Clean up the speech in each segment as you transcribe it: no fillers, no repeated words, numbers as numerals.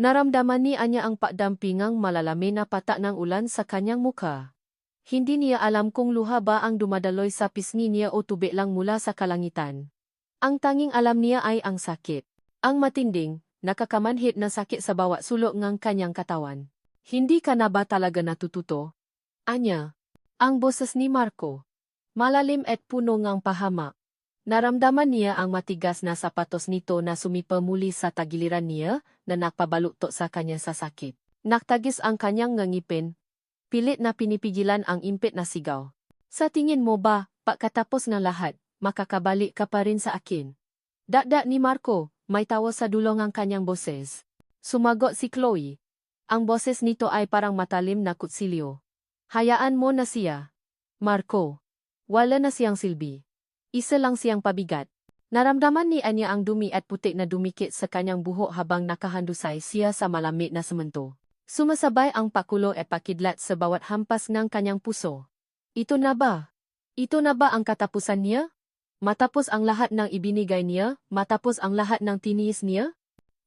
Naramdaman ni Anya ang pagdampingang malalamin na patak ng ulan sa kanyang muka. Hindi niya alam kung luha ba ang dumadaloy sa pisngi niya o tubig lang mula sa kalangitan. Ang tanging alam niya ay ang sakit. Ang matinding, nakakamanhid na sakit sa bawat sulok ng kanyang katawan. Hindi ka na ba talaga natututo? Anya. Ang boses ni Marco. Malalim at puno ng pahamak. Naramdaman niya ang matigas na sapatos nito na sumipa muli sa tagiliran niya na nakpabaluktot sa kanya sa sakit. Naktagis ang kanyang ngipin. Pilit na pinipigilan ang impit na sigaw. Sa tingin mo ba, pagkatapos ng lahat, makakabalik ka pa rin sa akin? Dakdak ni Marco, may tawa sa dulong ang kanyang boses. Sumagot si Chloe. Ang boses nito ay parang matalim na kutsilyo. Hayaan mo na siya. Marco. Wala na siyang silbi. Isa lang siyang pabigat. Naramdaman ni Anya ang dumi at putik na dumikit sa kanyang buhok habang nakahandusay siya sa malamig na semento. Sumasabay ang pakulo at pakidlat sa bawat hampas ng kanyang puso. Ito na ba? Ito na ba ang katapusan niya? Matapos ang lahat ng ibinigay niya, matapos ang lahat ng tiniis niya?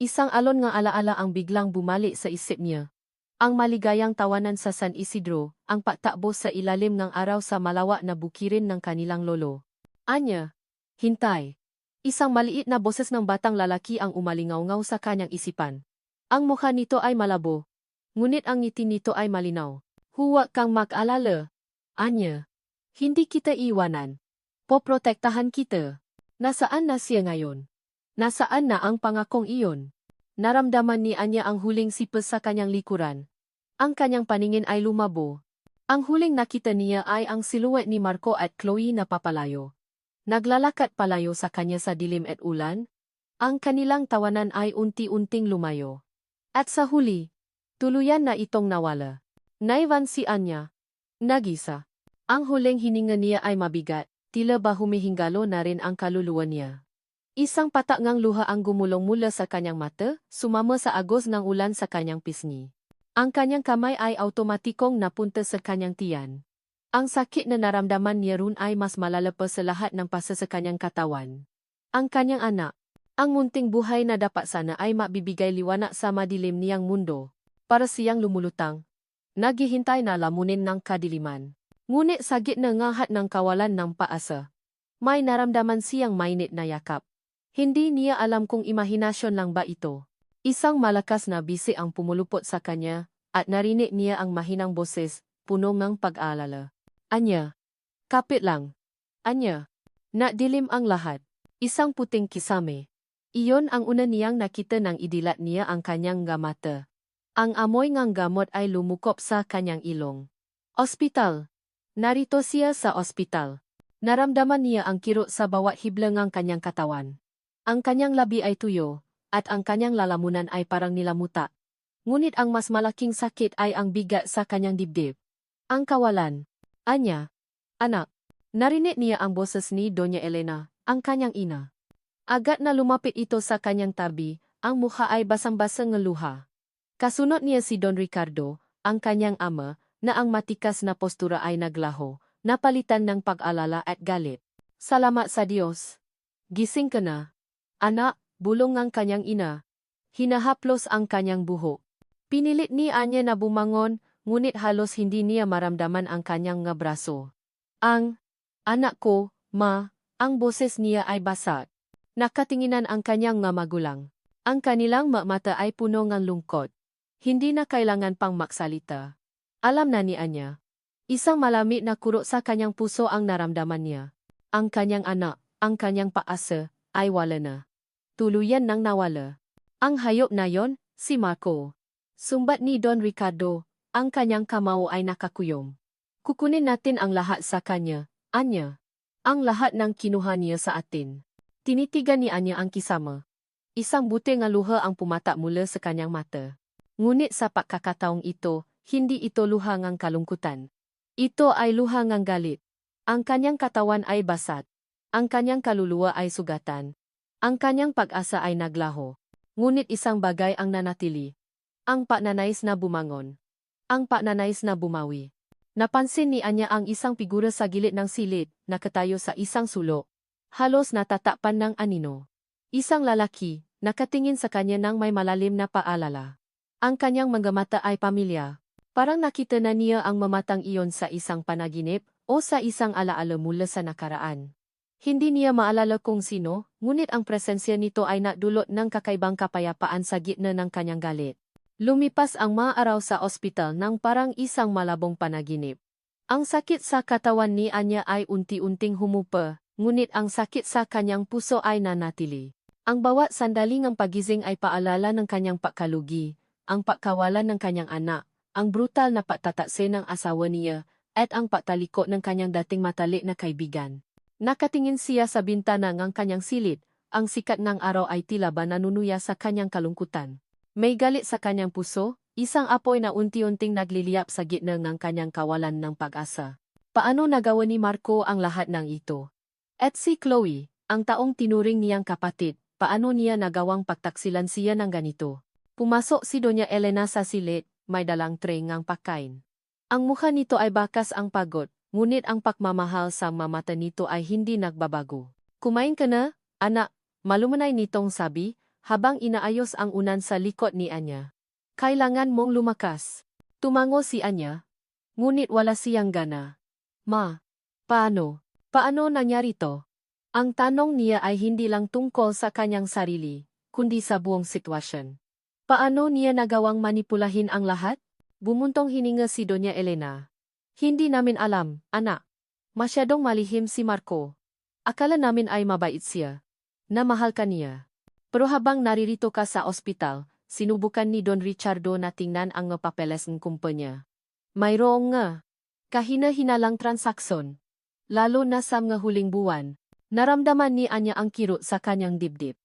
Isang alon ng alaala ang biglang bumalik sa isip niya. Ang maligayang tawanan sa San Isidro, ang pagtakbo sa ilalim ng araw sa malawak na bukirin ng kanilang lolo. Anya, hintay. Isang maliit na boses ng batang lalaki ang umalingaw-ngaw sa kanyang isipan. Ang mukha nito ay malabo, ngunit ang ngiti nito ay malinaw. Huwag kang mag-alala. Anya, hindi kita iwanan. Poprotektahan kita. Nasaan na siya ngayon? Nasaan na ang pangakong iyon? Naramdaman ni Anya ang huling sipes sa kanyang likuran. Ang kanyang paningin ay lumabo. Ang huling nakita niya ay ang siluet ni Marco at Chloe na papalayo. Naglalakad palayo sa kanya sa dilim at ulan. Ang kanilang tawanan ay unti-unting lumayo. At sa huli, tuluyan na itong nawala. Naiwan si Anya. Nagisa. Ang huling hininga niya ay mabigat, tila ba humihinggalo na rin ang kaluluwa niya. Isang patak ngang luha ang gumulong mula sa kanyang mata, sumama sa agos ng ulan sa kanyang pisngi. Ang kanyang kamay ay automatikong napunta sa kanyang tiyan. Ang sakit na naramdaman niya ron ay mas malala pa sa lahat ng pasa sa kanyang katawan. Ang kanyang anak, ang munting buhay na dapat sana ay mabibigay liwanag sa madilim niyang mundo, para siyang lumulutang. Naghihintay na lamunin ng kadiliman. Ngunit sa gitna ngahat ng kawalan ng paasa, may naramdaman siyang mainit na yakap. Hindi niya alam kung imahinasyon lang ba ito. Isang malakas na bisi ang pumulupot sa kanya, at narinig niya ang mahinang boses, puno ng pag-aalala. Anya. Kapit lang. Anya. Dilim ang lahat. Isang puting kisame. Iyon ang una niyang nakita nang idilat niya ang kanyang mata. Ang amoy ng gamot ay lumukop sa kanyang ilong. Ospital. Narito siya sa ospital. Naramdaman niya ang kirot sa bawat hibla ng kanyang katawan. Ang kanyang labi ay tuyo, at ang kanyang lalamunan ay parang nilamuta. Ngunit ang mas malaking sakit ay ang bigat sa kanyang dibdib. Ang kawalan. Anya. Anak. Narinig niya ang boses ni Doña Elena, ang kanyang ina. Agad na lumapit ito sa kanyang tabi, ang mukha ay basang-basang ng luha. Kasunod niya si Don Ricardo, ang kanyang ama, na ang matikas na postura ay naglaho, napalitan ng pag-alala at galit. Salamat sa Diyos. Gising ka na. Anak, bulong ng kanyang ina. Hinahaplos ang kanyang buhok. Pinilit ni Anya na bumangon, ngunit halos hindi niya maramdaman ang kanyang braso. Anak ko, ma, ang boses niya ay basag. Nakatinginan ang kanyang magulang. Ang kanilang mata ay puno ng lungkot. Hindi na kailangan pang magsalita. Alam na ni Anya. Isang malamig na kurot sa kanyang puso ang naramdaman niya. Ang kanyang anak, ang kanyang paasa, ay wala na. Tuluyan nang nawala. Ang hayop na yon, si Marco. Sumbat ni Don Ricardo, ang kanyang kamao ay nakakuyom. Kukunin natin ang lahat sa kanya, Anya. Ang lahat ng kinuha niya sa atin. Tinitigan ni Anya ang kisama. Isang buti nga luha ang pumata mula sa kanyang mata. Ngunit sa pagkakataong ito, hindi ito luha ng kalungkutan. Ito ay luha ng galit. Ang kanyang katawan ay basat. Ang kanyang kaluluwa ay sugatan. Ang kanyang pag-asa ay naglaho. Ngunit isang bagay ang nanatili. Ang pagnanais na bumangon. Ang pagnanais na bumawi. Napansin ni Anya ang isang figura sa gilid ng silid, nakatayo sa isang sulok. Halos natatakpan ng anino. Isang lalaki, nakatingin sa kanya ng may malalim na paalala. Ang kanyang mga mata ay pamilya. Parang nakita na niya ang mamatang iyon sa isang panaginip o sa isang alaala mula sa nakaraan. Hindi niya maalala kung sino, ngunit ang presensya nito ay nadulot ng kakaibang kapayapaan sa gitna ng kanyang galit. Lumipas ang mga araw sa ospital nang parang isang malabong panaginip. Ang sakit sa katawan ni Anya ay unti-unting humupa, ngunit ang sakit sa kanyang puso ay nanatili. Ang bawat sandali ng pagising ay paalala ng kanyang pagkalugi, ang pagkawalan ng kanyang anak, ang brutal na pagtatase ng asawa niya, at ang pagtaliko ng kanyang dating matalik na kaibigan. Nakatingin siya sa bintana ng kanyang silid, ang sikat ng araw ay tila ba nanunuya sa kanyang kalungkutan. May galit sa kanyang puso, isang apoy na unti-unting nagliliyap sa gitna ng kanyang kawalan ng pag-asa. Paano nagawa ni Marco ang lahat ng ito? At si Chloe, ang taong tinuring niyang kapatid, paano niya nagawang pagtaksilan siya ng ganito? Pumasok si Doña Elena sa silid, may dalang tray ngang pagkain. Ang mukha nito ay bakas ang pagod, ngunit ang pagmamahal sa mamata nito ay hindi nagbabago. Kumain ka na, anak, malumanay nitong sabi, habang inaayos ang unan sa likod ni Anya. Kailangan mong lumakas. Tumango si Anya, ngunit wala siyang gana. Ma, paano? Paano nangyari to? Ang tanong niya ay hindi lang tungkol sa kanyang sarili, kundi sa buong sitwasyon. Paano niya nagawang manipulahin ang lahat? Bumuntong hininga si Doña Elena. Hindi namin alam, anak. Masyadong malihim si Marco. Akala namin ay mabait siya. Na mahal ka niya. Pero habang naririto ka sa ospital, sinubukan ni Don Richardo na tingnan ang papeles ng kumpanya. Mayroong nga. Kahina-hinalang transaksyon. Lalo na sa mga huling buwan, naramdaman ni Anya ang kirot sa kanyang dibdib.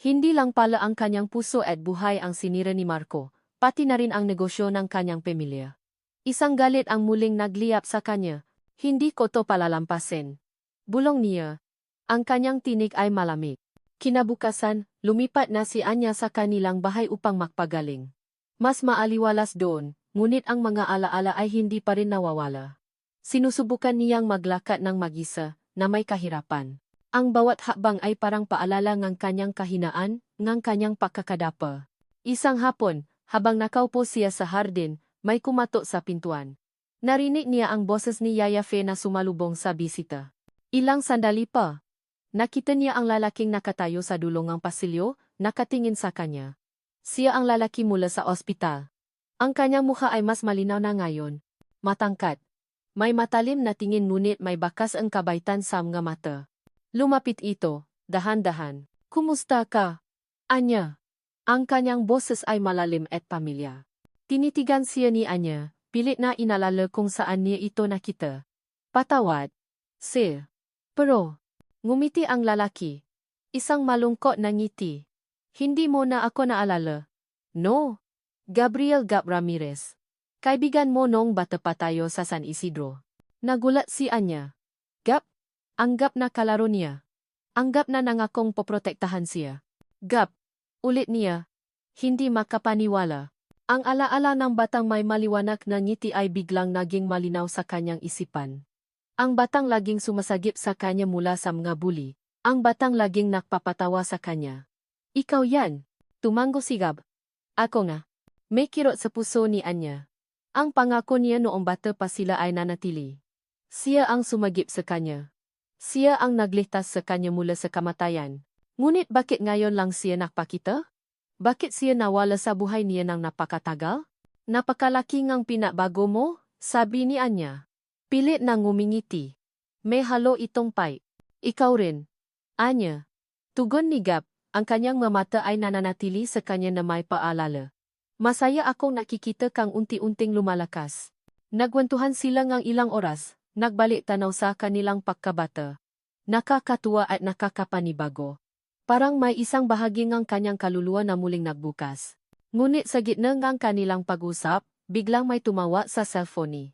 Hindi lang pala ang kanyang puso at buhay ang sinira ni Marco, pati na rin ang negosyo ng kanyang pamilya. Isang galit ang muling nagliyap sa kanya, hindi ko to palalampasin. Bulong niya. Ang kanyang tinig ay malamig. Kinabukasan, lumipat na si Anya sa kanilang bahay upang magpagaling. Mas maaliwalas doon, ngunit ang mga alaala ay hindi pa rin nawawala. Sinusubukan niyang maglakad ng mag-isa, na may kahirapan. Ang bawat hakbang ay parang paalala ng kanyang kahinaan, ng kanyang pagkakadapa. Isang hapon, habang nakaupo siya sa hardin, may kumatok sa pintuan. Narinig niya ang boses ni Yaya Fe na sumalubong sa bisita. Ilang sandali pa. Nakita niya ang lalaking nakatayo sa dulo ng pasilyo, nakatingin sa kanya. Siya ang lalaki mula sa ospital. Ang kanyang mukha ay mas malinaw na ngayon. Matangkad. May matalim na tingin ngunit may bakas ang kabaitan sa mga mata. Lumapit ito, dahan-dahan. Kumusta ka? Anya. Ang kanyang boses ay malalim at pamilya. Tinitigan siya ni Anya, pilit na inalala kung saan niya ito nakita. Patawad. Sir. Pero, ngumiti ang lalaki. Isang malungkot na ngiti. Hindi mo na ako naalala. No. Gabriel Gap Ramirez. Kaibigan mo noong bata pa tayo sa San Isidro. Nagulat si Anya. Gap? Ang Gap na kalaro niya. Ang Gap na nangakong poprotektahan siya. Gap. Ulit niya. Hindi makapaniwala. Ang alaala ng batang may maliwanag na ngiti ay biglang naging malinaw sa kanyang isipan. Ang batang laging sumasagip sa kanya mula sa mga bully. Ang batang laging nakpapatawa sa kanya. Ikaw yan. Tumango si Gab. Ako nga. May kirot sa puso ni Anya. Ang pangako niya noong bata pa sila ay nanatili. Siya ang sumagip sa kanya. Siya ang nagligtas sa kanya mula sa kamatayan. Ngunit bakit ngayon lang siya nakpakita? Bakit siya nawala sa buhay niya ng napakatagal? Napakalaki ngang pinabago mo, sabi ni Anya. Pilit na ngumingiti. May halo itong pay. Ikaw rin. Anya. Tugon ni Gap, ang kanyang mamata ay nananatili sa kanya na may paalala. Masaya akong nakikita kang unti-unting lumalakas. Nagwentuhan sila ngang ilang oras, nagbalik tanaw sa kanilang pagkabata. Nakakatuwa at nakakapanibago. Parang may isang bahagi ng kanyang kaluluwa na muling nagbukas. Ngunit sa gitna ng kanilang pag-usap, biglang may tumawa sa cellphone ni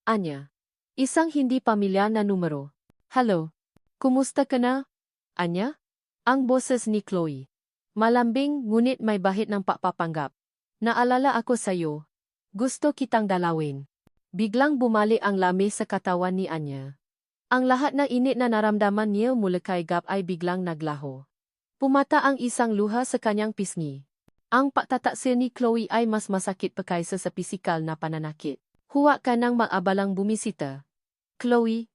Anya. Isang hindi pamilyar na numero. Hello. Kumusta ka na? Anya? Ang boses ni Chloe. Malambing ngunit may bahid ng papapanggap. Naalala ako sa'yo. Gusto kitang dalawin. Biglang bumalik ang lamis sa katawan ni Anya. Ang lahat na init na naramdaman niya mula kay Gap ay biglang naglaho. Pumata ang isang luha sa kanyang pisngi. Ang pagtataksil ni Chloe ay mas masakit pa kaysa sa pisikal na pananakit. Huwag ka nang mag-abalang bumisita. Chloe,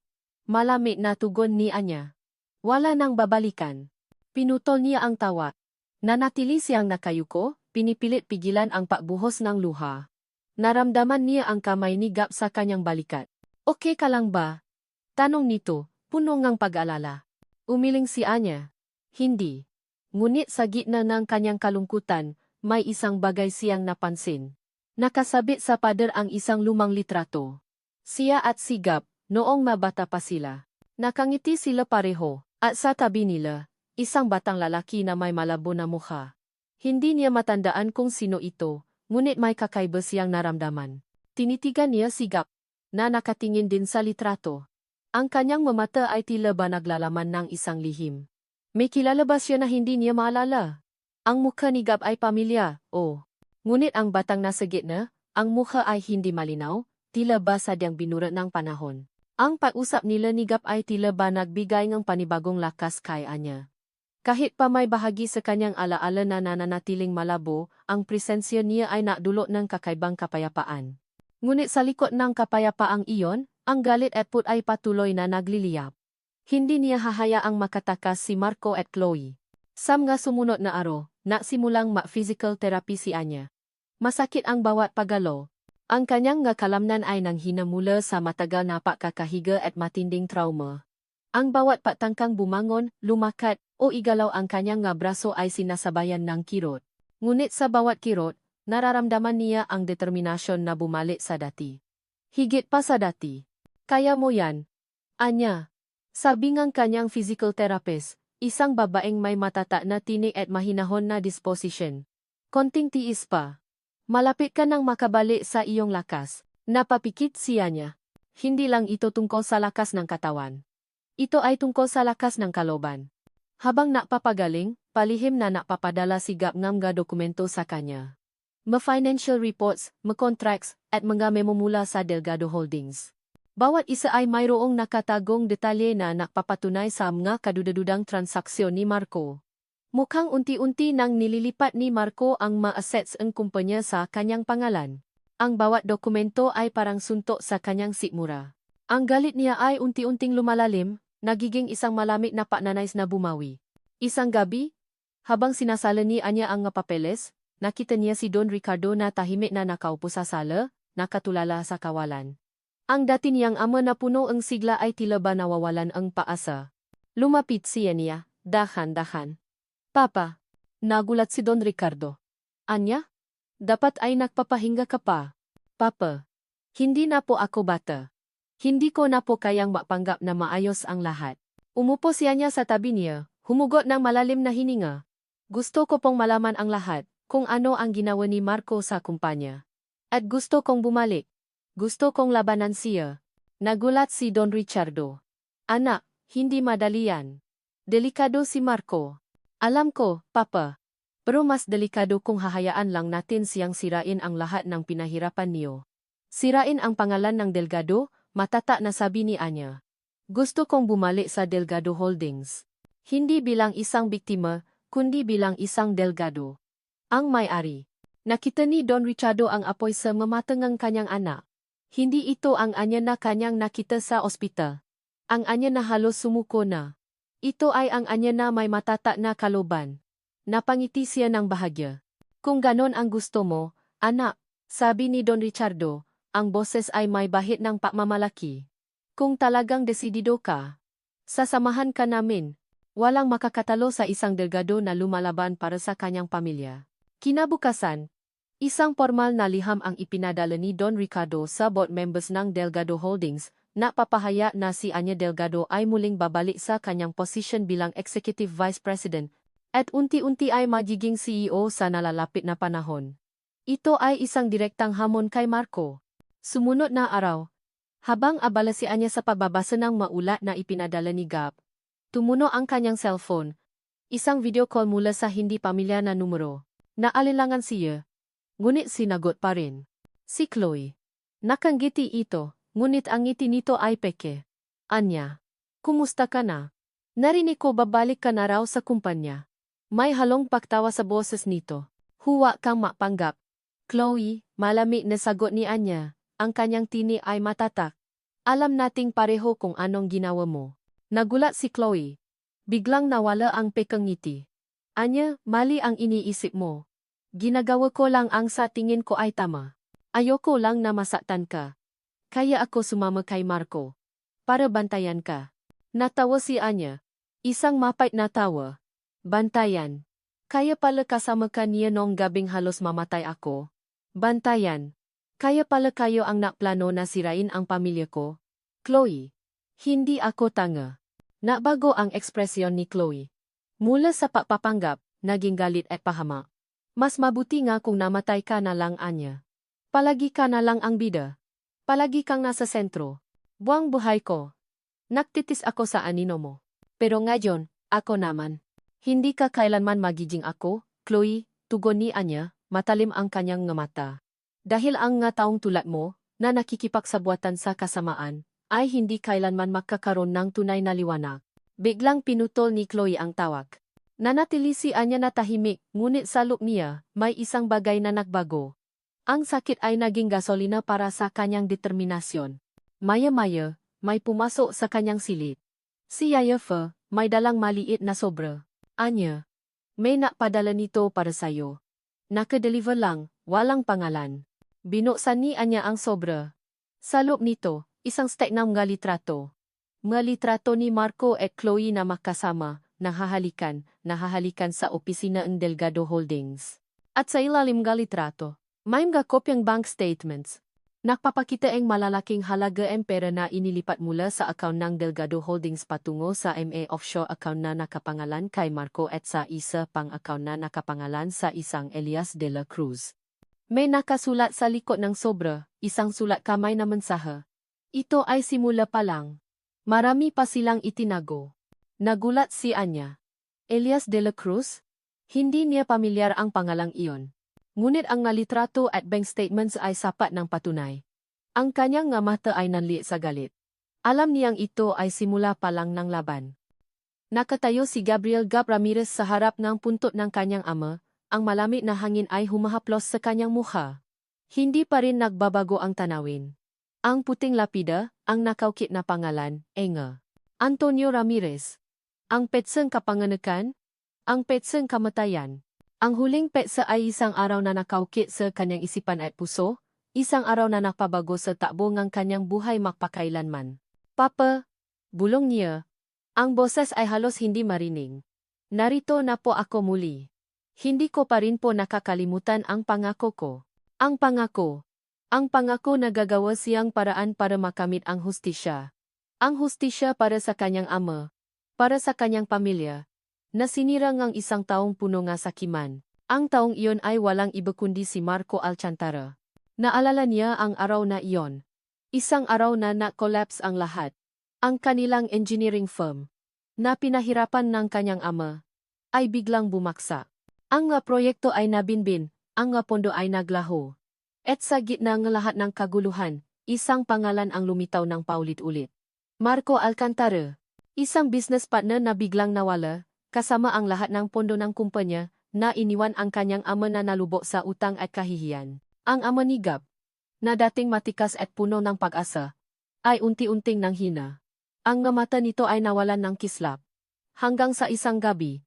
malamig na tugon ni Anya. Wala nang babalikan. Pinutol niya ang tawa. Nanatili siyang nakayuko, pinipilit pigilan ang pagbuhos ng luha. Naramdaman niya ang kamay ni Gap sa kanyang balikat. Okay ka lang ba? Tanong nito, puno ng pag-alala. Umiling si Anya. Hindi. Ngunit sa gitna ng kanyang kalungkutan, may isang bagay siyang napansin. Nakasabit sa pader ang isang lumang litrato. Siya at si Gap, noong mabata pa sila. Nakangiti sila pareho, at sa tabi nila, isang batang lalaki na may malabo na mukha. Hindi niya matandaan kung sino ito, ngunit may kakaiba siyang naramdaman. Tinitigan niya si Gap, na nakatingin din sa litrato. Ang kanyang mamata ay tila ba naglalaman ng isang lihim. May kilala ba siya na hindi niya maalala? Ang mukha ni Gap ay pamilya, Ngunit ang batang nasa gitna, ang mukha ay hindi malinaw, tila ba sadyang binura ng panahon. Ang pag-usap nila ni Gap ay tila ba nagbigay ng panibagong lakas kay Anya. Kahit pa may bahagi sa kanyang alaala na nananatiling malabo, ang presensya niya ay nadulot ng kakaibang kapayapaan. Ngunit sa likod ng kapayapaang iyon, ang galit at put ay patuloy na nagliliyap. Hindi niya hahayaang makatakas si Marco at Chloe. Sa mga sumunod na araw, nagsimulang ma-physical therapy si Anya. Masakit ang bawat pagalo. Ang kanyang kalamnan ay nanghina mula sa matagal na pagkakahiga at matinding trauma. Ang bawat patangkang bumangon, lumakat, o igalaw ang kanyang braso ay sinasabayan ng kirot. Ngunit sa bawat kirot, nararamdaman niya ang determinasyon na bumalik sa dati. Higit pa sa dati. Kaya mo yan, Anya. Sabi ng kanyang physical therapist, isang babaeng may matata na tinig at mahinahon na disposition. Konting tiis pa. Malapit ka nang makabalik sa iyong lakas. Napapikit siya niya. Hindi lang ito tungkol sa lakas ng katawan. Ito ay tungkol sa lakas ng kalooban. Habang napapagaling, palihim na napapadala si Gap ng mga dokumento sa kanya. Ma-financial reports, ma-contracts, at mga memo mula sa Delgado Holdings. Bawat isa ay mayroong nakatagong detalye na nakpapatunay sa mga kadudadudang transaksyon ni Marco. Mukhang unti-unti nang nililipat ni Marco ang mga assets ng kumpanya sa kanyang pangalan. Ang bawat dokumento ay parang suntok sa kanyang sikmura. Ang galit niya ay unti-unting lumalalim, nagiging isang malamig na pananais na bumawi. Isang gabi, habang sinasala ni Anya ang mga papeles, nakita niya si Don Ricardo na tahimik na nakaupo sa sala, nakatulala sa kawalan. Ang dati niyang ama na puno ang sigla ay tila ba nawawalan ang paasa. Lumapit siya niya, dahan-dahan. Papa, nagulat si Don Ricardo. Anya? Dapat ay nagpapahinga ka pa. Papa, hindi na po ako bata. Hindi ko na po kayang mapanggap na maayos ang lahat. Umupo siya niya sa tabi niya, humugot ng malalim na hininga. Gusto ko pong malaman ang lahat, kung ano ang ginawa ni Marco sa kumpanya. At gusto kong bumalik. Gusto kong labanan siya. Nagulat si Don Ricardo. Anak, hindi madali yan. Delikado si Marco. Alam ko, Papa. Pero mas delikado kung hahayaan lang natin siyang sirain ang lahat ng pinahirapan niyo. Sirain ang pangalan ng Delgado, matata na sabi ni Anya. Gusto kong bumalik sa Delgado Holdings. Hindi bilang isang biktima, kundi bilang isang Delgado. Ang may-ari. Nakita ni Don Ricardo ang apoy sa mamatangang kanyang anak. Hindi ito ang Anya na kanyang nakita sa ospital. Ang Anya na halos sumuko na. Ito ay ang Anya na may matata na kaloban. Napangiti siya ng bahagya. Kung ganon ang gusto mo, anak, sabi ni Don Ricardo, ang boses ay may bahid ng pagmamalaki. Kung talagang desidido ka, sasamahan ka namin. Walang makakatalo sa isang Delgado na lumalaban para sa kanyang pamilya. Kinabukasan, isang formal na liham ang ipinadala ni Don Ricardo sa board members ng Delgado Holdings, na papahaya na si Anya Delgado ay muling babalik sa kanyang posisyon bilang Executive Vice President, at unti-unti ay magiging CEO sa nalalapit na panahon. Ito ay isang direktang hamon kay Marco. Sumunod na araw, habang abala si Anya sa pagbabasa ng maulat na ipinadala ni Gap, tumuno ang kanyang cellphone. Isang video call mula sa hindi pamilya na numero. Naalilangan siya. Ngunit sinagot pa rin. Si Chloe. Nakanggiti ito, ngunit ang ngiti nito ay peke. Anya, kumusta ka na? Narinig ko babalik ka na raw sa kumpanya. May halong pagtawa sa boses nito. Huwag kang mapanggap. Chloe, malamig na sagot ni Anya. Ang kanyang tini ay matatak. Alam nating pareho kung anong ginawa mo. Nagulat si Chloe. Biglang nawala ang pekang ngiti. Anya, mali ang iniisip mo. Ginagawa ko lang ang sa tingin ko ay tama. Ayoko lang na masaktan ka. Kaya ako sumama kay Marco. Para bantayan ka. Natawa si Anya. Isang mapait na tawa. Bantayan. Kaya pala kasama ka niya noong gabing halos mamatay ako. Bantayan. Kaya pala kayo ang nakplano na sirain ang pamilya ko. Chloe. Hindi ako tanga. Nabago ang ekspresyon ni Chloe. Mula sa pagpapanggap, naging galit at pahamak. Mas mabuti nga kung namatay ka na lang, Anya. Palagi ka na lang ang bida. Palagi kang nasa sentro. Buang buhay ko. Naktitis ako sa anino mo. Pero ngayon, ako naman. Hindi ka kailanman magiging ako, Chloe, tugon ni Anya, matalim ang kanyang mata. Dahil ang nga taong tulad mo, na nakikipagsabuatan sa kasamaan, ay hindi kailanman magkakaroon ng tunay na liwanag. Biglang pinutol ni Chloe ang tawag. Nanatili si Anya na tahimik, ngunit sa loob niya, may isang bagay na nagbago. Ang sakit ay naging gasolina para sa kanyang determinasyon. Maya-maya, may pumasok sa kanyang silid. Si Yaya Fe, may dalang maliit na sobra. Anya, may napadala nito para sayo. Naka-deliver lang, walang pangalan. Binuksan ni Anya ang sobra. Sa loob nito, isang stack ng mga litrato. Mga litrato ni Marco at Chloe na makasama, nahahalikan sa opisina ng Delgado Holdings. At sa ilalim ng litrato, may mga kopyang bank statements. Nagpapakita ang malalaking halaga ang pera na inilipat mula sa account ng Delgado Holdings patungo sa MA offshore account na nakapangalan kay Marco at sa isa pang account na nakapangalan sa isang Elias de la Cruz. May nakasulat sa likod ng sobra, isang sulat kamay na mensahe. Ito ay simula pa lang. Marami pa silang itinago. Nagulat si Anya. Elias de la Cruz? Hindi niya pamilyar ang pangalang iyon. Ngunit ang litrato at bank statements ay sapat ng patunay. Ang kanyang nga mata ay nanliit sa galit. Alam niyang ito ay simula pa lang ng laban. Nakatayo si Gabriel Gab Ramirez sa harap ng puntot ng kanyang ama, ang malamig na hangin ay humahaplos sa kanyang mukha. Hindi pa rin nagbabago ang tanawin. Ang puting lapida, ang nakaukit na pangalan, Enga. Antonio Ramirez. Ang petsang kapanganakan, ang petsang kamatayan. Ang huling petsa ay isang araw na nakaukit sa kanyang isipan at puso, isang araw na napabago sa takbo ng kanyang buhay magpakailanman. Papa, bulong niya. Ang boses ay halos hindi marinig. Narito na po ako muli. Hindi ko pa rin po nakakalimutan ang pangako ko. Ang pangako. Ang pangako na gagawa siyang paraan para makamit ang hustisya. Ang hustisya para sa kanyang ama, para sa kanyang pamilya, na sinira ngang isang taong puno nga sakiman. Ang taong iyon ay walang iba kundi si Marco Alcantara. Naalala niya ang araw na iyon. Isang araw na na-collapse ang lahat. Ang kanilang engineering firm, na pinahirapan ng kanyang ama, ay biglang bumaksak. Ang nga proyekto ay nabinbin, ang nga pondo ay naglaho. At sa gitna ng lahat ng kaguluhan, isang pangalan ang lumitaw ng paulit-ulit. Marco Alcantara, isang business partner na biglang nawala, kasama ang lahat ng pondo ng kumpanya, na iniwan ang kanyang ama na nalubog sa utang at kahihiyan. Ang ama ni Gab, na dating matikas at puno ng pag-asa, ay unti-unting nanghina. Ang nga mata nito ay nawalan ng kislap. Hanggang sa isang gabi,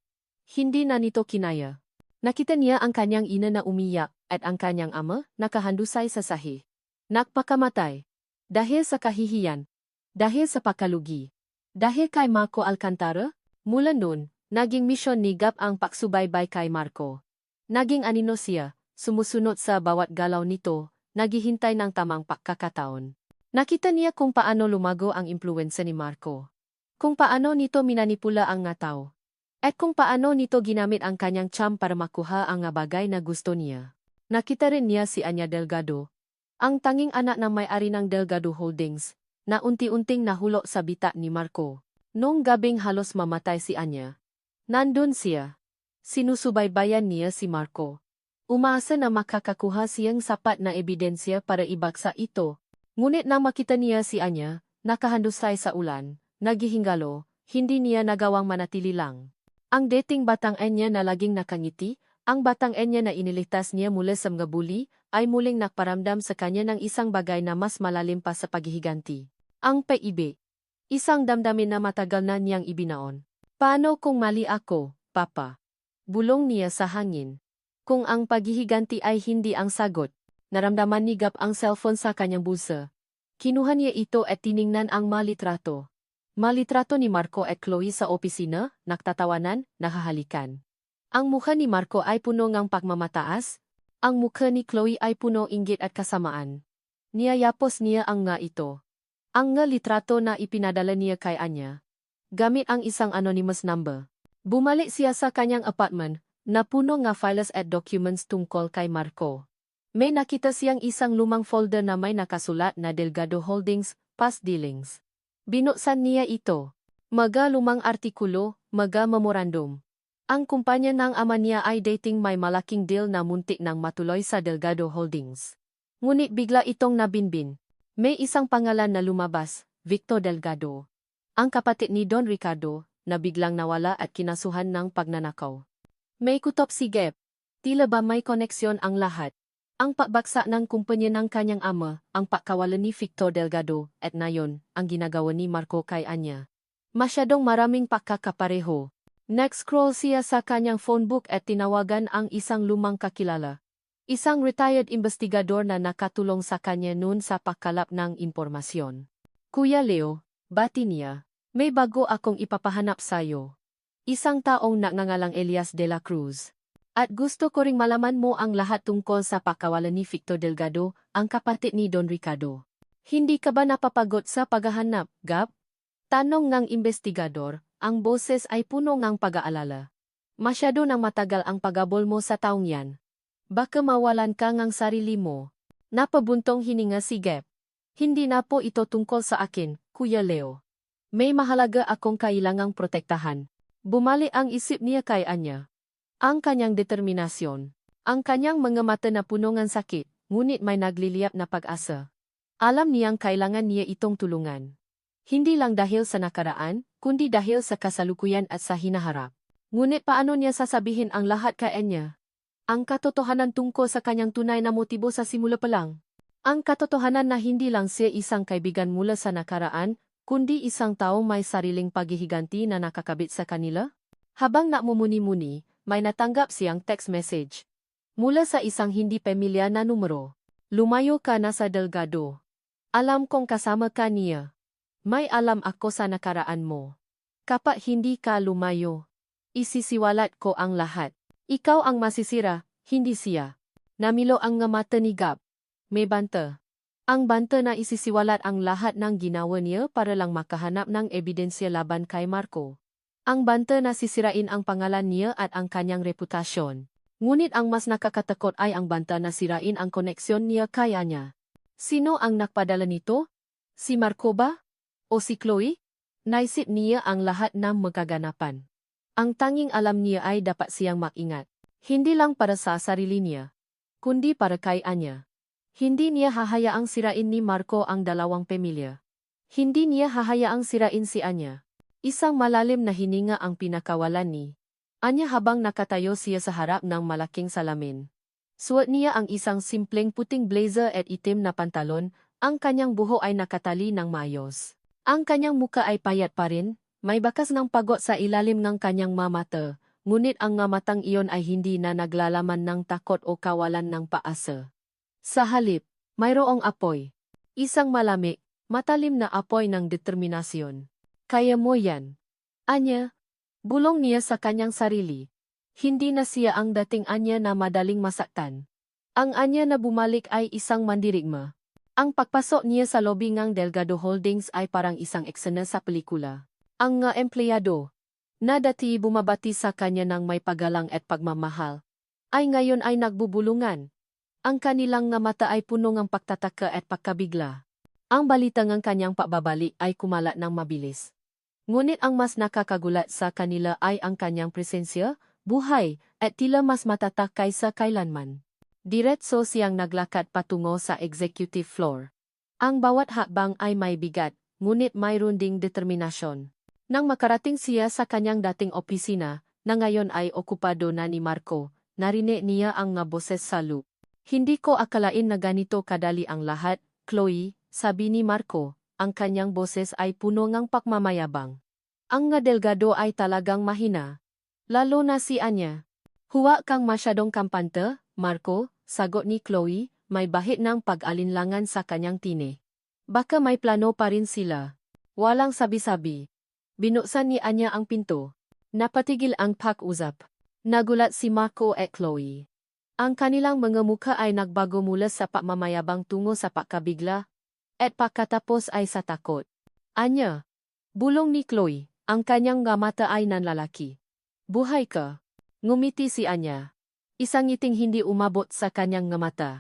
hindi na nito kinaya. Nakita niya ang kanyang ina na umiyak at ang kanyang ama nakahandusay sa sahi. Nagpakamatay. Dahil sa kahihiyan. Dahil sa pagkalugi. Dahil kay Marco Alcantara, mula noon, naging misyon ni Gab ang pagsubaybay kay Marco. Naging anino siya, sumusunod sa bawat galaw nito, naghihintay ng tamang pagkakataon. Nakita niya kung paano lumago ang impluwensa ni Marco. Kung paano nito minanipula ang nga tao. At kung paano nito ginamit ang kanyang charm para makuha ang nga bagay na gusto niya. Nakita rin niya si Anya Delgado, ang tanging anak ng may-ari ng Delgado Holdings, na unti-unting nahulog sa bita ni Marco. Noong gabing halos mamatay si Anya, nandun siya. Sinusubaybayan niya si Marco. Umaasa na makakakuha siyang sapat na ebidensya para ibaksa ito. Ngunit nang makita niya si Anya, nakahandusay sa ulan, naghihingalo, hindi niya nagawang manatili lang. Ang dating batang Anya na laging nakangiti, Ang batang Enya na iniligtas niya mula sa mga bully, ay muling nakparamdam sa kanya ng isang bagay na mas malalim pa sa paghihiganti. Ang pag-ibig. Isang damdamin na matagal na niyang ibinaon. Paano kung mali ako, Papa? Bulong niya sa hangin. Kung ang paghihiganti ay hindi ang sagot, naramdaman ni Gab ang cellphone sa kanyang bulsa. Kinuha niya ito at tiningnan ang malitrato. Malitrato ni Marco at Chloe sa opisina, nagtatawanan, nakahalikan. Ang mukha ni Marco ay puno ng pagmamataas, ang mukha ni Chloe ay puno inggit at kasamaan. Niyayapos niya ang nga ito. Ang nga litrato na ipinadala niya kay Anya. Gamit ang isang anonymous number. Bumalik siya sa kanyang apartment, na puno nga files at documents tungkol kay Marco. May nakita siyang isang lumang folder na may nakasulat na Delgado Holdings, Past Dealings. Binuksan niya ito. Mga lumang artikulo, mga memorandum. Ang kumpanya ng ama niya ay dating may malaking deal na muntik nang matuloy sa Delgado Holdings. Ngunit bigla itong nabinbin. May isang pangalan na lumabas, Victor Delgado. Ang kapatid ni Don Ricardo, na biglang nawala at kinasuhan ng pagnanakaw. May kutob si Gab. Tila ba may koneksyon ang lahat? Ang pagbagsak ng kumpanya ng kanyang ama, ang pagkawalan ni Victor Delgado, at ngayon, ang ginagawa ni Marco kay Anya. Masyadong maraming pagkakapareho. Nag-scroll siya sa kanyang phonebook at tinawagan ang isang lumang kakilala. Isang retired investigador na nakatulong sa kanya noon sa pagkalap ng impormasyon. Kuya Leo, bati niya, may bago akong ipapahanap sayo. Isang taong nagngangalang Elias de la Cruz. At gusto ko ring malaman mo ang lahat tungkol sa pagkawalan ni Victor Delgado, ang kapatid ni Don Ricardo. Hindi ka ba napapagod sa paghahanap, Gab? Tanong ng investigador. Ang boses ay puno ng pag-aalala. Masyado nang matagal ang pagabol mo sa taong yan. Baka mawalan ka ng sarili mo. Napabuntong hininga si Gab. Hindi na po ito tungkol sa akin, Kuya Leo. May mahalaga akong kailangang protektahan. Bumalik ang isip niya kay Anya. Ang kanyang determinasyon. Ang kanyang mga mata na puno ng sakit, ngunit may nagliliyap na pag-asa. Alam niyang kailangan niya itong tulungan. Hindi lang dahil sa nakaraan, kundi dahil sa kasalukuyan at sa hinaharap. Ngunit paano niya sasabihin ang lahat kay Anya? Ang katotohanan tungkol sa kanyang tunay na motibo sa simula pa lang. Ang katotohanan na hindi lang siya isang kaibigan mula sa nakaraan, kundi isang taong may sariling paghihiganti na nakakabit sa kanila? Habang namumuni-muni, may natanggap siyang text message. Mula sa isang hindi pamilya na numero. Lumayo ka na sa Delgado. Alam kong kasama ka niya. May alam ako sa nakaraan mo. Kapag hindi ka lumayo, isisiwalat ko ang lahat. Ikaw ang masisira, hindi siya. Namilo ang nga mata ni Gab. May banta. Ang banta na isisiwalat ang lahat ng ginawa niya para lang makahanap ng ebidensya laban kay Marco. Ang banta na sisirain ang pangalan niya at ang kanyang reputasyon. Ngunit ang mas nakakatakot ay ang banta na sirain ang koneksyon niya kay Anya. Sino ang nakpadala nito? Si Marco ba? O si Chloe? Naisip niya ang lahat ng magkaganapan. Ang tanging alam niya ay dapat siyang mag-ingat. Hindi lang para sa sarili niya, kundi para kay Anya. Hindi niya hahayaang sirain ni Marco ang dalawang pamilya. Hindi niya hahayaang sirain si Anya. Isang malalim na hininga ang pinakawalan ni Anya habang nakatayo siya sa harap ng malaking salamin. Suot niya ang isang simpleng puting blazer at itim na pantalon, ang kanyang buho ay nakatali ng maayos. Ang kanyang muka ay payat pa rin, may bakas ng pagod sa ilalim ng kanyang mamata, ngunit ang matang iyon ay hindi na naglalaman ng takot o kawalan ng paasa. Sa halip, mayroong apoy. Isang malamig, matalim na apoy ng determinasyon. Kaya mo yan. Anya, bulong niya sa kanyang sarili. Hindi na siya ang dating Anya na madaling masaktan. Ang Anya na bumalik ay isang mandirigma. Ang pagpasok niya sa lobby ng Delgado Holdings ay parang isang eksena sa pelikula. Ang nga empleyado, na dati bumabati sa kanya ng may paggalang at pagmamahal, ay ngayon ay nagbubulungan. Ang kanilang nga mata ay puno ng pagtataka at pagkabigla. Ang balita ng kanyang pababalik ay kumalat ng mabilis. Ngunit ang mas nakakagulat sa kanila ay ang kanyang presensya, buhay, at tila mas matatak kaysa kailanman. Diretso siyang naglakad patungo sa executive floor. Ang bawat hakbang ay may bigat, ngunit mayroon ding determinasyon. Nang makarating siya sa kanyang dating opisina, na ngayon ay okupado na ni Marco, narinig niya ang nga boses sa loop. Hindi ko akalain na ganito kadali ang lahat, Chloe, sabi ni Marco, ang kanyang boses ay puno ng pakmamayabang. Ang nga Delgado ay talagang mahina. Lalo na si Anya. Huwag kang masyadong kampante, Marco, sagot ni Chloe, may bahid ng pag-alinlangan sa kanyang tini. Baka may plano pa rin sila. Walang sabi-sabi. Binuksan ni Anya ang pinto. Napatigil ang pag-usap. Nagulat si Marco at Chloe. Ang kanilang mga mukha ay nagbago mula sa pakmamayabang tungo sa pagkabigla, at pagkatapos ay sa takot. Anya, bulong ni Chloe, ang kanyang nga mata ay nanlalaki. Buhay ka? Ngumiti si Anya. Isang ngiting hindi umabot sa kanyang nga mata.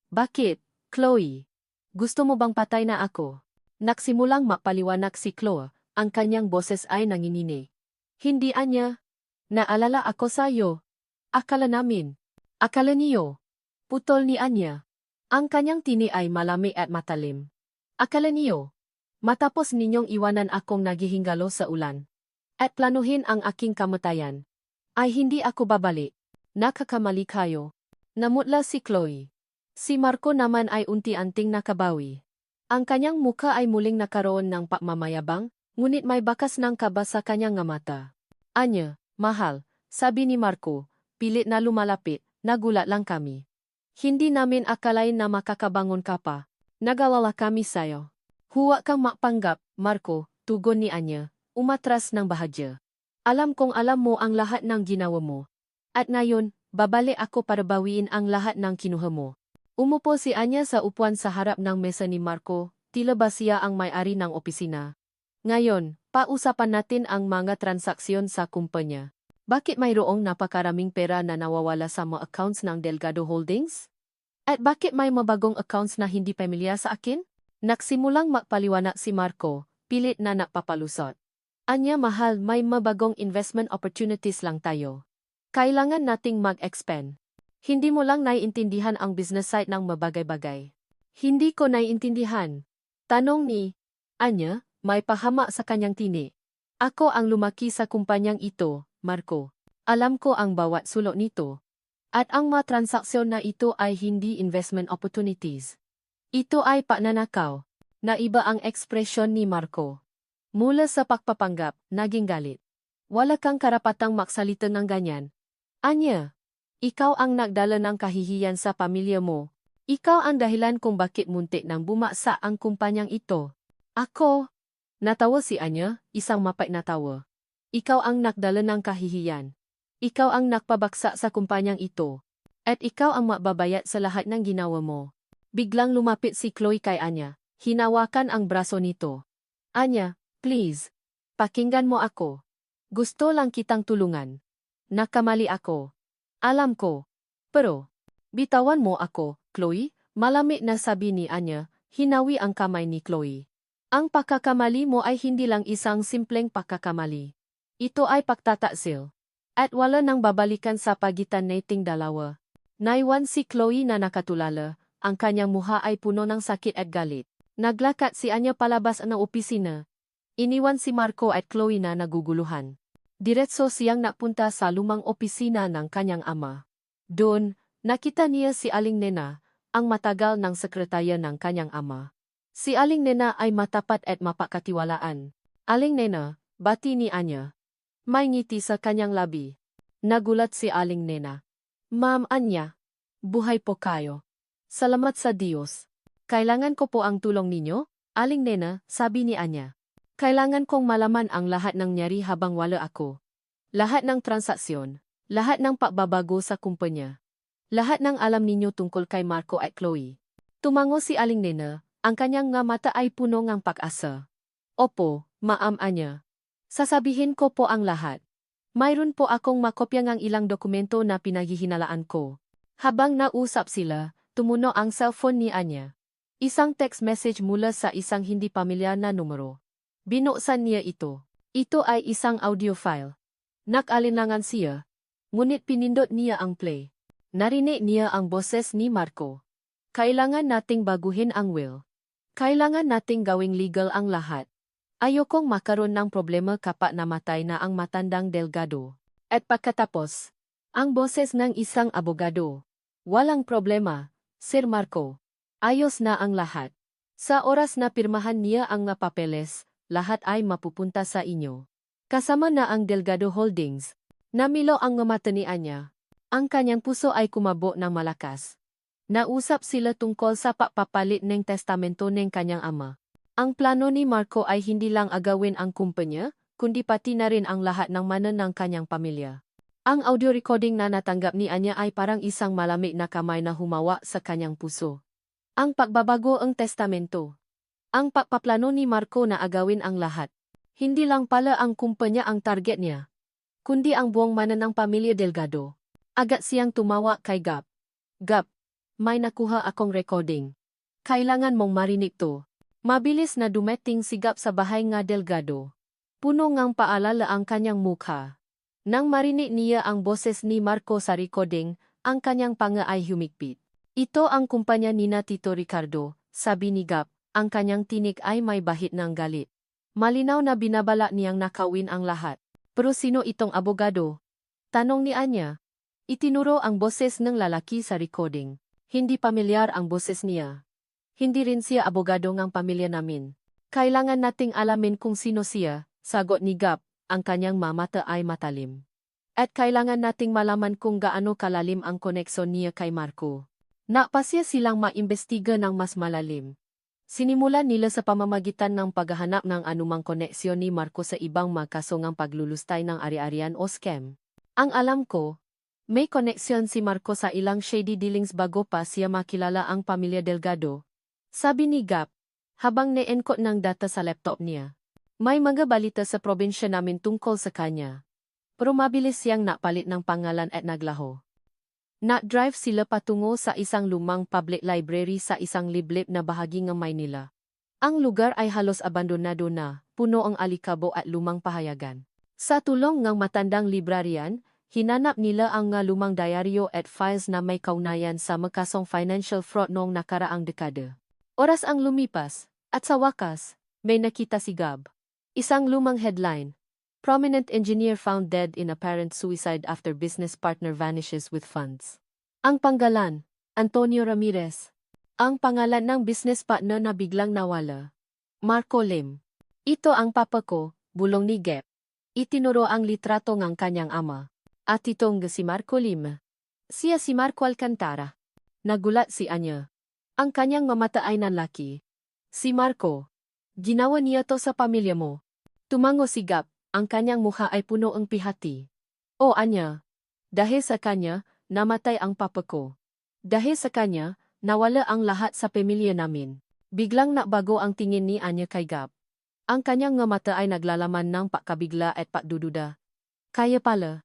Bakit, Chloe? Gusto mo bang patay na ako? Nagsimulang mapaliwanag si Chloe, ang kanyang boses ay nanginginig. Hindi, Anya. Naalala ako sa iyo. Akala namin. Akala niyo. Putol ni Anya. Ang kanyang tini ay malami at matalim. Akala niyo. Matapos ninyong iwanan akong naghihingalo sa ulan. At planuhin ang aking kamatayan. Ay hindi ako babalik. Nakakamali kayo. Namutla si Chloe. Si Marco naman ay unti-anting nakabawi. Ang kanyang mukha ay muling nakaroon ng pakmamayabang, ngunit may bakas ng kaba sa kanyang nga mata. Anya, mahal, sabi ni Marco, pilit na lumalapit, nagulat lang kami. Hindi namin akalain na makakabangon ka pa. Nagalala kami sayo. Huwag kang mapanggap, Marco, tugon ni Anya, umatras ng bahadya. Alam kong alam mo ang lahat ng ginawa mo. At ngayon, babalik ako para bawiin ang lahat ng kinuha mo. Umupo si Anya sa upuan sa harap ng mesa ni Marco, tila ba siya ang may-ari ng opisina. Ngayon, pausapan natin ang mga transaksyon sa kumpanya. Bakit mayroong napakaraming pera na nawawala sa mga accounts ng Delgado Holdings? At bakit may mabagong accounts na hindi pamilyar sa akin? Nagsimulang magpaliwanag si Marco, pilit na napapalusot. Anya mahal, may mabagong investment opportunities lang tayo. Kailangan nating mag-expand. Hindi mo lang naiintindihan ang business side ng mabagay-bagay. Hindi ko naiintindihan. Tanong ni Anya, may pahama sa kanyang tini. Ako ang lumaki sa kumpanyang ito, Marco. Alam ko ang bawat sulok nito. At ang mga transaksyon na ito ay hindi investment opportunities. Ito ay pagnanakaw. Naiba ang ekspresyon ni Marco. Mula sa pagpapanggap, naging galit. Wala kang karapatang magsalita ng ganyan. Anya, ikaw ang nagdala ng kahihiyan sa pamilya mo. Ikaw ang dahilan kung bakit muntik nang bumagsak ang kumpanyang ito. Ako? Natawa si Anya, isang mapait na tawa. Ikaw ang nagdala ng kahihiyan. Ikaw ang nagpabagsak sa kumpanyang ito. At ikaw ang mababayad sa lahat ng ginawa mo. Biglang lumapit si Chloe kay Anya. Hinawakan ang braso nito. Anya, please. Pakinggan mo ako. Gusto lang kitang tulungan. Nakamali ako. Alam ko. Pero, bitawan mo ako, Chloe, malamig na sabi ni Anya, hinawi ang kamay ni Chloe. Ang pagkakamali mo ay hindi lang isang simpleng pagkakamali. Ito ay pagtataksil. At wala nang babalikan sa pagitan nating dalawa. Naiwan si Chloe na nakatulala, ang kanyang mukha ay puno ng sakit at galit. Naglakad si Anya palabas ng opisina. Iniwan si Marco at Chloe na naguguluhan. Diretso siyang napunta sa lumang opisina ng kanyang ama. Doon, nakita niya si Aling Nena, ang matagal ng sekretarya ng kanyang ama. Si Aling Nena ay matapat at mapakatiwalaan. Aling Nena, bati ni Anya. May ngiti sa kanyang labi. Nagulat si Aling Nena. Ma'am Anya, buhay po kayo. Salamat sa Diyos. Kailangan ko po ang tulong ninyo, Aling Nena, sabi ni Anya. Kailangan kong malaman ang lahat ng nangyari habang wala ako. Lahat ng transaksyon, lahat ng pagbabago sa kumpanya. Lahat ng alam ninyo tungkol kay Marco at Chloe. Tumango si Aling Nena, ang kanyang nga mata ay puno ng pag-asa. Opo, Ma'am Anya. Sasabihin ko po ang lahat. Mayroon po akong makopya ng ilang dokumento na pinaghihinalaan ko. Habang nausap sila, tumuno ang cellphone ni Anya. Isang text message mula sa isang hindi pamilyar na numero. Binuksan niya ito. Ito ay isang audio file. Nag-alinlangan siya. Ngunit pinindot niya ang play. Narinig niya ang boses ni Marco. Kailangan nating baguhin ang will. Kailangan nating gawing legal ang lahat. Ayokong makaroon ng problema kapag namatay na ang matandang Delgado. At pagkatapos, Ang boses ng isang abogado. Walang problema, Sir Marco. Ayos na ang lahat. Sa oras na pirmahan niya ang mga papeles, lahat ay mapupunta sa inyo. Kasama na ang Delgado Holdings. Namilo ang mata ni Anya. Ang kanyang puso ay kumabo ng malakas. Nausap sila tungkol sa papapalit ng testamento ng kanyang ama. Ang plano ni Marco ay hindi lang agawin ang kumpanya, kundi pati na rin ang lahat ng mana ng kanyang pamilya. Ang audio recording na natanggap ni Anya ay parang isang malamig na kamay na humawa sa kanyang puso. Ang pagbabago ang testamento. Ang pagpaplano ni Marco na agawin ang lahat. Hindi lang pala ang kumpanya ang target niya, kundi ang buong mana ng pamilya Delgado. Agad siyang tumawa kay Gap. Gap, may nakuha akong recording. Kailangan mong marinig to. Mabilis na dumating si Gap sa bahay nga Delgado. Puno ngang paalala ang kanyang mukha. Nang marinig niya ang boses ni Marco sa recording, ang kanyang panga ay humigpit. Ito ang kumpanya ni Tito Ricardo, sabi ni Gap, ang kanyang tinig ay may bahid ng galit. Malinaw na binabala niyang nakawin ang lahat. Pero sino itong abogado? Tanong ni Anya. Itinuro ang boses ng lalaki sa recording. Hindi pamilyar ang boses niya. Hindi rin siya abogado ng pamilya namin. Kailangan nating alamin kung sino siya, sagot ni Gap, ang kanyang mamata ay matalim. At kailangan nating malaman kung gaano kalalim ang koneksyon niya kay Marco. Napasya silang maimbestiga ng mas malalim. Sinimulan nila sa pamamagitan ng paghahanap ng anumang koneksyon ni Marco sa ibang magkasongang paglulustay ng ari-arian o scam. Ang alam ko, may koneksyon si Marco sa ilang shady dealings bago pa siya makilala ang pamilya Delgado. Sabi ni Gap, habang ne-encode ng data sa laptop niya. May mga balita sa probinsya namin tungkol sa kanya. Pero mabilis siyang napalit ng pangalan at naglaho. Na-drive sila patungo sa isang lumang public library sa isang liblib na bahagi ng Maynila. Ang lugar ay halos abandonado na, puno ang alikabo at lumang pahayagan. Sa tulong ng matandang librarian, hinanap nila ang nga lumang diaryo at files na may kaugnayan sa magkasong financial fraud noong nakaraang dekada. Oras ang lumipas, at sa wakas, may nakita si Gab. Isang lumang headline. Prominent engineer found dead in apparent suicide after business partner vanishes with funds. Ang panggalan, Antonio Ramirez. Ang pangalan ng business partner na biglang nawala. Marco Lim. Ito ang papa ko, bulong ni Gap. Itinuro ang litrato ng kanyang ama. At itong si Marco Lim. Siya si Marco Alcantara. Nagulat si Anya. Ang kanyang mamata ay nanlaki. Si Marco. Ginawa niya to sa pamilya mo. Tumango si Gap, ang kanyang mukha ay puno ng pihati. O Anya. Dahil sa kanya, namatay ang papa ko. Dahil sa kanya, nawala ang lahat sa pamilya namin. Biglang nabago ang tingin ni Anya kay Gap. Ang kanyang mata ay naglalaman ng pakabigla at pakdududa. Kaya pala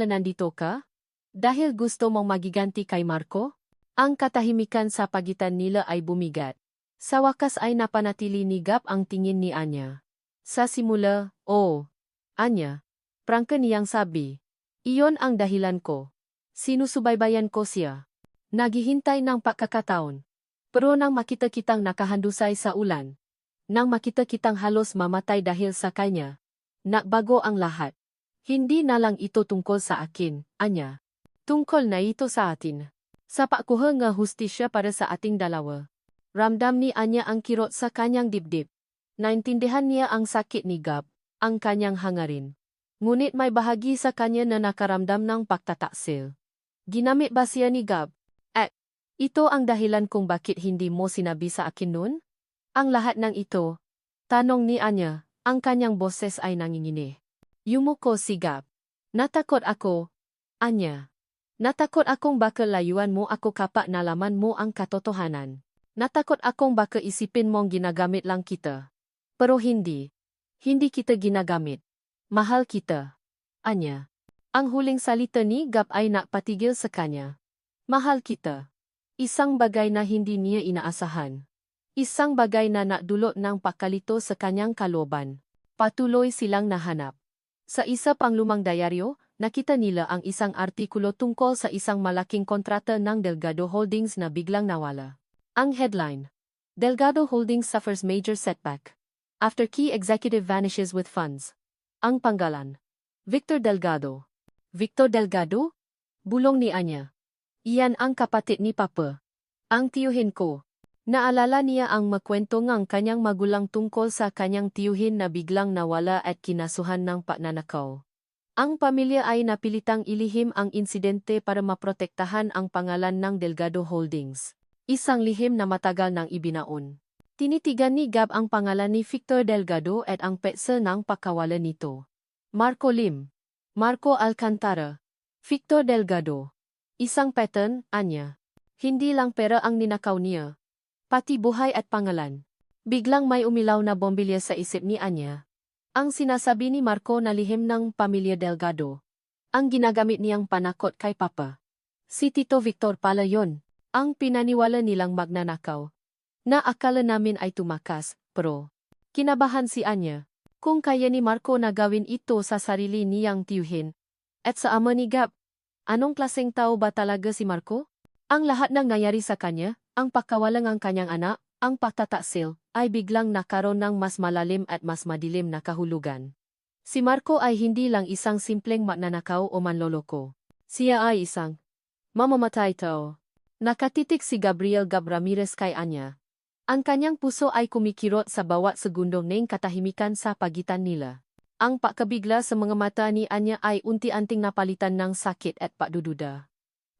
nandito ka? Dahil gusto mong magiganti kay Marco? Ang katahimikan sa pagitan nila ay bumigat. Sa wakas ay napanatili ni Gap ang tingin ni Anya. Sa simula, Anya, prangka niyang sabi. Iyon ang dahilan ko. Sinusubaybayan ko siya. Naghihintay ng pagkakataon. Pero nang makita kitang nakahandusay sa ulan, nang makita kitang halos mamatay dahil sa kanya, nagbago ang lahat. Hindi na lang ito tungkol sa akin, Anya. Tungkol na ito sa atin. Sa pagkuha ng hustisya para sa ating dalawa. Ramdam ni Anya ang kirot sa kanyang dibdib. Naintindihan niya ang sakit ni Gap, ang kanyang hangarin. Ngunit may bahagi sa kanya na nakaramdam ng pagtataksil. Ginamit ba siya ni Gap? Ito ang dahilan kung bakit hindi mo sinabi sa akin noon? Ang lahat ng ito, tanong ni Anya, ang kanyang boses ay nanginginig. Yumuko si Gap. Natakot ako, Anya. Natakot akong baka layuan mo ako kapag nalaman mo ang katotohanan. Natakot akong baka isipin mong ginagamit lang kita. Pero hindi. Hindi kita ginagamit. Mahal kita. Anya. Ang huling salita ni Gap ay napatigil sa kanya. Mahal kita. Isang bagay na hindi niya inaasahan. Isang bagay na nadulot ng pakalito sa kanyang kalooban. Patuloy silang nahanap. Sa isa pang lumang diaryo, nakita nila ang isang artikulo tungkol sa isang malaking kontrata ng Delgado Holdings na biglang nawala. Ang headline, Delgado Holdings suffers major setback after key executive vanishes with funds. Ang panggalan, Victor Delgado. Victor Delgado? Bulong ni Anya. Iyan ang kapatid ni Papa. Ang tiyuhin ko. Naalala niya ang makwento ng kanyang magulang tungkol sa kanyang tiyuhin na biglang nawala at kinasuhan ng pagnanakaw. Ang pamilya ay napilitang ilihim ang insidente para maprotektahan ang pangalan ng Delgado Holdings. Isang lihim na matagal nang ibinaon. Tinitigan ni Gab ang pangalan ni Victor Delgado at ang petsa ng pagkawalan nito. Marco Lim. Marco Alcantara. Victor Delgado. Isang pattern, Anya. Hindi lang pera ang ninakaw niya. Pati buhay at pangalan. Biglang may umilaw na bombilya sa isip ni Anya. Ang sinasabi ni Marco na lihim ng pamilya Delgado. Ang ginagamit niyang panakot kay Papa. Si Tito Victor pala yon. Ang pinaniwala nilang magnanakaw. Na akala namin ay tumakas, pero kinabahan si Anya. Kung kaya ni Marco na gawin ito sa sarili niyang tiyuhin. At sa ama ni Gab. Anong klaseng tao ba talaga si Marco? Ang lahat ng nangyari sa kanya, ang pagkawalang ang kanyang anak, ang pagtataksil, ay biglang nakaroon ng mas malalim at mas madilim na kahulugan. Si Marco ay hindi lang isang simpleng magnanakaw o manloloko. Siya ay isang mamamatay tao. Nakatitik si Gabriel Gab Ramirez kay Anya. Ang kanyang puso ay kumikirot sa bawat segundo ng katahimikan sa pagitan nila. Ang pagkabigla sa mga mata ni Anya ay unti-unting napalitan ng sakit at pagdududa.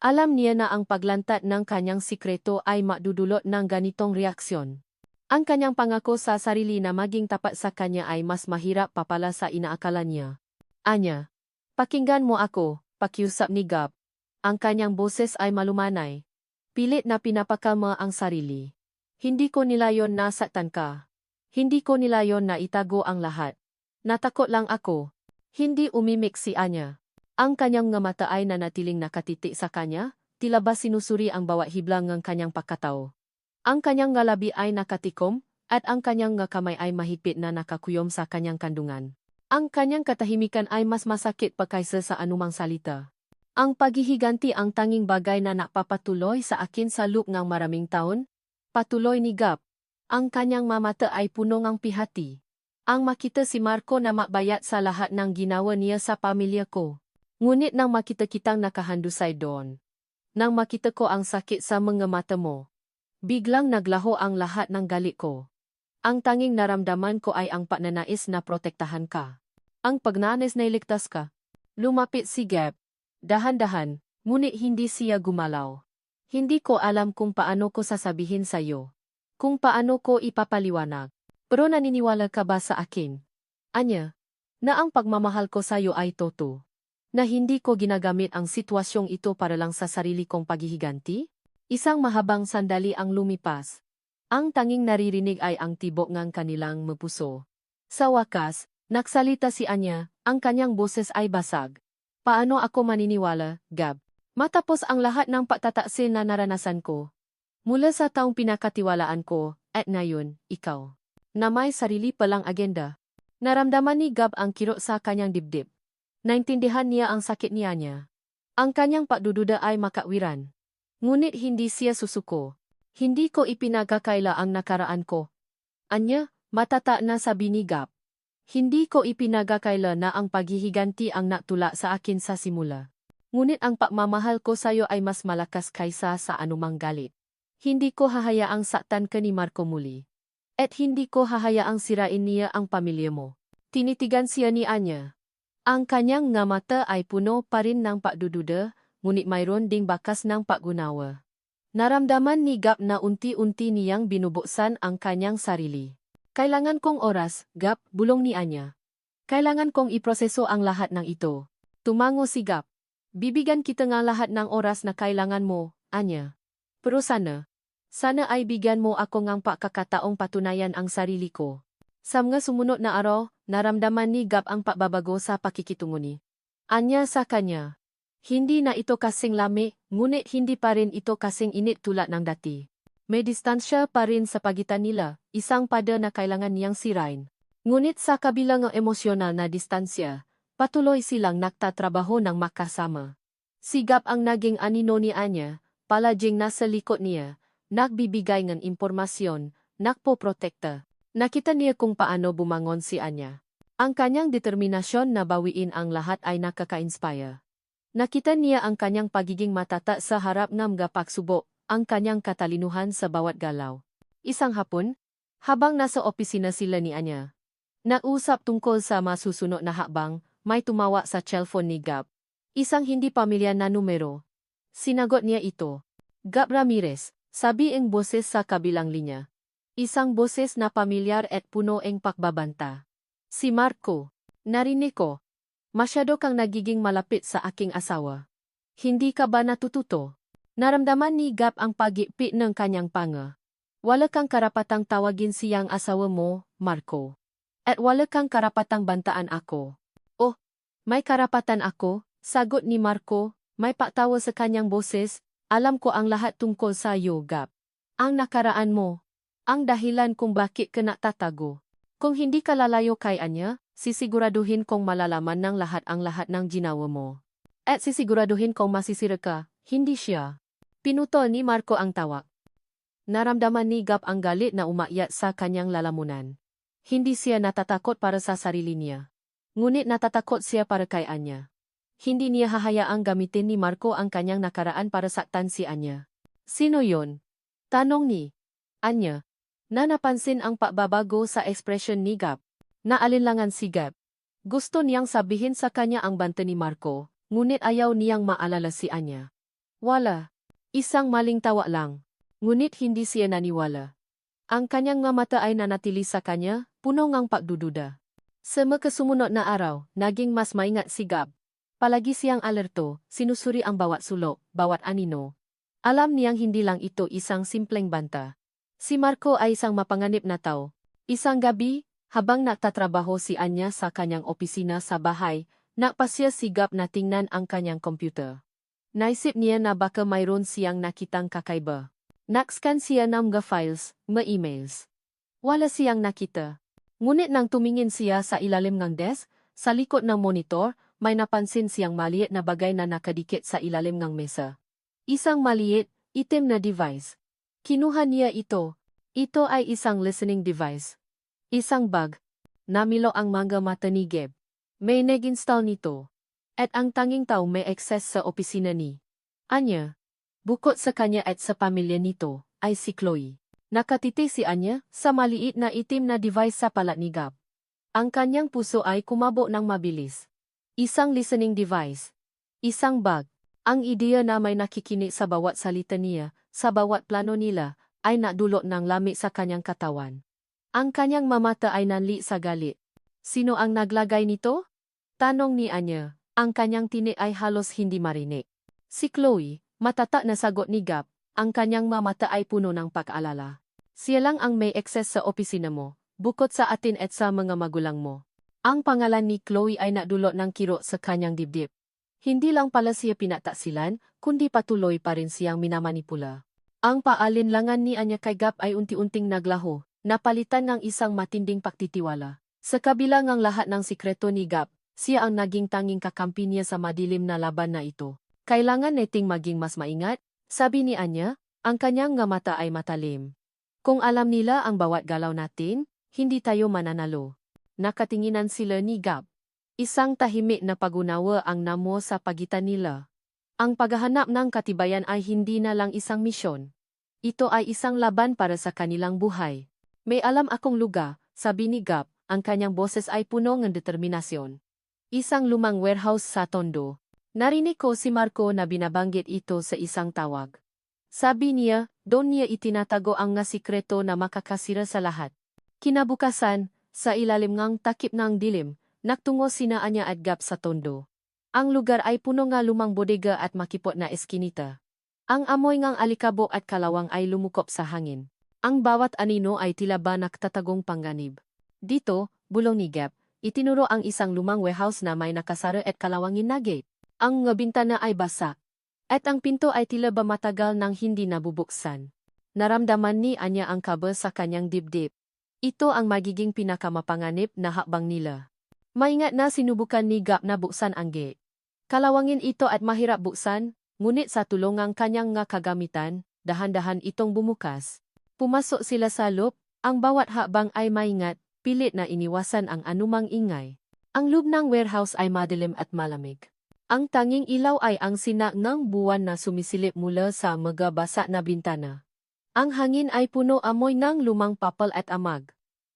Alam niya na ang paglantat ng kanyang sikreto ay madudulot ng ganitong reaksyon. Ang kanyang pangako sa sarili na maging tapat sa kanya ay mas mahirap pa pala sa inaakala niya. Anya, pakinggan mo ako, pakiusap ni Gab. Ang kanyang boses ay malumanay. Pilit na pinapakalma ang sarili. Hindi ko nilayon na saktan ka. Hindi ko nilayon na itago ang lahat. Natakot lang ako. Hindi umimik si Anya. Ang kanyang nga mata ay nanatiling nakatitik sa kanya, tila ba sinusuri ang bawat hiblang ng kanyang pagkatao. Ang kanyang nga labi ay nakatikom, at ang kanyang nga kamay ay mahigpit na nakakuyom sa kanyang kandungan. Ang kanyang katahimikan ay mas masakit pa kaysa sa anumang salita. Ang paghihiganti ang tanging bagay na napapatuloy sa akin sa loop ng maraming taon. Patuloy ni Gab. Ang kanyang mamata ay puno ng pihati. Ang makita si Marco na makbayat sa lahat ng ginawa niya sa pamilya ko. Ngunit nang makita kitang nakahandusay doon. Nang makita ko ang sakit sa mga mata mo. Biglang naglaho ang lahat ng galit ko. Ang tanging naramdaman ko ay ang pagnanais na protektahan ka. Ang pagnanais na iligtas ka. Lumapit si Gab. Dahan-dahan, ngunit hindi siya gumalaw. Hindi ko alam kung paano ko sasabihin sa iyo. Kung paano ko ipapaliwanag. Pero naniniwala ka ba sa akin? Anya, na ang pagmamahal ko sa iyo ay totoo. Na hindi ko ginagamit ang sitwasyong ito para lang sa sarili kong paghihiganti? Isang mahabang sandali ang lumipas. Ang tanging naririnig ay ang tibok ng kanilang mapuso. Sa wakas, nagsalita si Anya, ang kanyang boses ay basag. Paano ako maniniwala, Gab? Matapos ang lahat ng pagtataksil na naranasan ko. Mula sa taong pinakatiwalaan ko, at ngayon, ikaw. Na may sarili palang agenda. Naramdaman ni Gab ang kirot sa kanyang dibdib. Naintindihan niya ang sakit niya. Ang kanyang pagdududa ay makawiran. Ngunit hindi siya susuko. Hindi ko ipinagkakaila ang nakaraan ko. Anya, matata na sabi ni Gab. Hindi ko ipinagkakaila na ang paghihiganti ang natula sa akin sa simula. Ngunit ang pagmamahal ko sa iyo ay mas malakas kaysa sa anumang galit. Hindi ko hahayaang saktan ka ni Marco muli. At hindi ko hahayaang sirain niya ang pamilya mo. Tinitigan siya ni Anya. Ang kanyang nga mata ay puno pa rin ng pagdududa, ngunit mayroon ding bakas ng paggunawa. Naramdaman ni Gab na unti-unti niyang binubuksan ang kanyang sarili. Kailangan kong oras, Gab, bulong ni Anya. Kailangan kong iproseso ang lahat ng ito. Tumango si Gab. Bibigyan kita ng lahat ng oras na kailangan mo, Anya. Pero sana ay bigyan mo ako ng pagkakataong patunayan ang sarili ko. Sa mga sumunod na araw, naramdaman ni Gab ang pagbabago sa pakikitungo ni Anya sa kanya. Hindi na ito kasing lami, ngunit hindi pa rin ito kasing init tulad ng dati. May distansya pa rin sa pagitan nila, isang pada na kailangan niyang sirain. Ngunit sa kabilang ng emosyonal na distansya, patuloy silang nagtatrabaho ng makasama. Si Gab ang naging anino ni Anya, palaging nasa likod niya, nagbibigay ng impormasyon, nagpoprotekta. Nakita niya kung paano bumangon si Anya. Ang kanyang determinasyon na bawiin ang lahat ay nakaka-inspire. Nakita niya ang kanyang pagiging matata sa harap ng mga pagsubok, ang kanyang katalinuhan sa bawat galaw. Isang hapon, habang nasa opisina sila ni Anya, nag-usap tungkol sa masusunod na hakbang, may tumawa sa cellphone ni Gab. Isang hindi pamilyar na numero. Sinagot niya ito. Gab Ramirez, sabi ang boses sa kabilang linya. Isang boses na pamilyar at puno ang pakbabanta. Si Marco. Narinig ko. Masyado kang nagiging malapit sa aking asawa. Hindi ka ba natututo? Naramdaman ni Gab ang pag-ipit ng kanyang panga. Wala kang karapatang tawagin siyang asawa mo, Marco. At wala kang karapatang bantaan ako. Oh, may karapatan ako, sagot ni Marco, may pagtawa sa kanyang boses, alam ko ang lahat tungkol sa iyo, Gab. Ang nakaraan mo, ang dahilan kung bakit ka natatago. Kung hindi ka lalayo kay Anya, sisiguraduhin kong malalaman ng lahat ang lahat ng ginawa mo. At sisiguraduhin kong masisira ka, hindi siya. Pinutol ni Marco ang tawag. Naramdaman ni Gab ang galit na umakyat sa kanyang lalamunan. Hindi siya natatakot para sa sarili niya. Ngunit natatakot siya para kay Anya. Hindi niya hahayaang gamitin ni Marco ang kanyang nakaraan para saktan si Anya. Sino yon? Tanong ni Anya. Na napansin ang pagbabago sa ekspresyon ni Gab. Naalinlangan si Gab. Gusto niyang sabihin sa kanya ang banta ni Marco, ngunit ayaw niyang maalala si Anya. Wala. Isang maling tawa lang. Ngunit hindi siya naniwala. Ang kanyang mga mata ay nanatili sa kanya, puno ngang pagdududa. Sa makasumunod na araw, naging mas maingat si Gab. Palagi siyang alerto, sinusuri ang bawat sulok, bawat anino. Alam niyang hindi lang ito isang simpleng banta. Si Marco ay isang mapanganib na tao. Isang gabi, habang nagtatrabaho si Anya sa kanyang opisina sa bahay, napasya si Gab na tingnan ang kanyang computer. Naisip niya na baka mayroon siyang nakitang kakaiba. Nakscan siya ng mga files, mga emails. Wala siyang nakita. Ngunit nang tumingin siya sa ilalim ng desk, sa likod ng monitor, may napansin siyang maliit na bagay na nakadikit sa ilalim ng mesa. Isang maliit, itim na device. Kinuha niya ito. Ito ay isang listening device. Isang bug. Namilo ang mga mata ni Gab. May nag-install nito. At ang tanging tao may access sa opisina ni Anya. Bukod sa kanya at sa pamilya nito, ay si Chloe. Nakatiti si Anya sa maliit na itim na device sa palat ni Gab. Ang kanyang puso ay kumabo ng mabilis. Isang listening device. Isang bug. Ang ideya na may nakikinig sa bawat salita niya, sa bawat plano nila, ay nadulot ng lamig sa kanyang katawan. Ang kanyang mamata ay nanli sa galit. Sino ang naglagay nito? Tanong ni Anya. Ang kanyang tinig ay halos hindi marinig. Si Chloe, matata na sagot ni Gab, ang kanyang mamata ay puno ng pag-alala. Siya lang ang may access sa opisina mo, bukod sa atin at sa mga magulang mo. Ang pangalan ni Chloe ay nadulot ng kiro sa kanyang dibdib. Hindi lang pala siya pinatasilan, kundi patuloy pa rin siyang minamanipula. Ang paalinlangan ni Anya kay Gab ay unti-unting naglaho, napalitan ng isang matinding pagtitiwala. Sa kabila ng lahat ng sikreto ni Gab, siya ang naging tanging kakampi niya sa madilim na laban na ito. Kailangan nating maging mas maingat, sabi ni Anya, ang kanyang nga mata ay matalim. Kung alam nila ang bawat galaw natin, hindi tayo mananalo. Nakatinginan sila ni Gab. Isang tahimik na pag-unawa ang namo sa pagitan nila. Ang paghahanap ng katibayan ay hindi na lang isang misyon. Ito ay isang laban para sa kanilang buhay. May alam akong lugar, sabi ni Gab, ang kanyang boses ay puno ng determinasyon. Isang lumang warehouse sa Tondo. Narinig ko si Marco na binabanggit ito sa isang tawag. Sabi niya, doon niya itinatago ang nga sikreto na makakasira sa lahat. Kinabukasan, sa ilalim ng takip ng dilim, nagtungo sina Anya at Gab sa Tondo. Ang lugar ay puno nga lumang bodega at makipot na eskinita. Ang amoy ng alikabok at kalawang ay lumukop sa hangin. Ang bawat anino ay tila ba nagtatagong panganib. Dito, bulong ni Gab, itinuro ang isang lumang warehouse na may nakasara at kalawangin na gate. Ang nga bintana ay basa. At ang pinto ay tila ba matagal nang hindi nabubuksan. Naramdaman ni Anya ang kaba sa kanyang dibdib. Ito ang magiging pinakamapanganib na hakbang nila. Maingat na sinubukan ni Gab na buksan ang gate. Kalawangin ito at mahirap buksan, ngunit sa tulong ng kanyang nga kagamitan, dahan-dahan itong bumukas. Pumasok sila sa loob, ang bawat hakbang ay maingat, pilit na iniwasan ang anumang ingay. Ang loob ng warehouse ay madilim at malamig. Ang tanging ilaw ay ang sina ng buwan na sumisilip mula sa magabasa na bintana. Ang hangin ay puno amoy ng lumang papel at amag.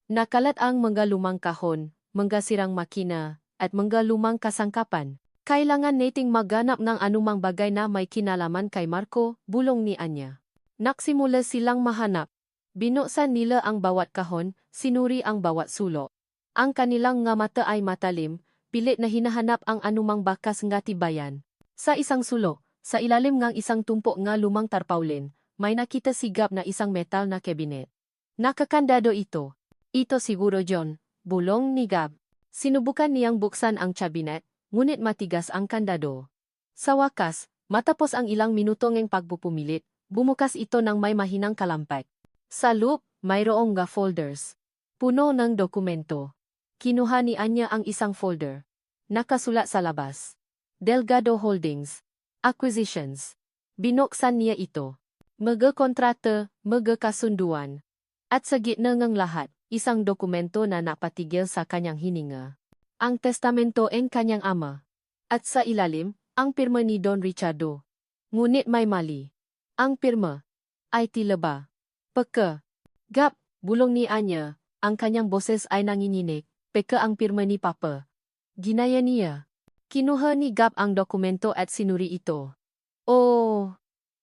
Nakalat ang mga lumang kahon, mga sirang makina, at mga lumang kasangkapan. Kailangan nating maghanap ng anumang bagay na may kinalaman kay Marco, bulong ni Anya. Naksimula silang mahanap. Binuksan nila ang bawat kahon, sinuri ang bawat sulok. Ang kanilang nga mata ay matalim, pilit na hinahanap ang anumang bakas nga tibayan. Sa isang sulok, sa ilalim ng isang tumpok nga lumang tarpaulin, may nakita sigap na isang metal na kabinet. Nakakandado ito. Ito siguro John, bulong ni Gab. Sinubukan niyang buksan ang cabinet, ngunit matigas ang kandado. Sa wakas, matapos ang ilang minutong pagpupumilit, bumukas ito ng may mahinang kalampag. Sa loob, mayroong nga folders. Puno ng dokumento. Kinuha ni Anya ang isang folder. Nakasulat sa labas. Delgado Holdings. Acquisitions. Binuksan niya ito. Mga-kontrata, mga-kasunduan. At sa gitna ng lahat, isang dokumento na napatigil sa kanyang hininga. Ang testamento ng kanyang ama. At sa ilalim, ang pirma ni Don Richardo. Ngunit may mali. Ang pirma ay tila ba? Pagka. Gap, bulong ni Anya, ang kanyang boses ay nanginginig, peka ang pirma ni Papa. Ginaya niya. Kinuha ni Gap ang dokumento at sinuri ito. Oh!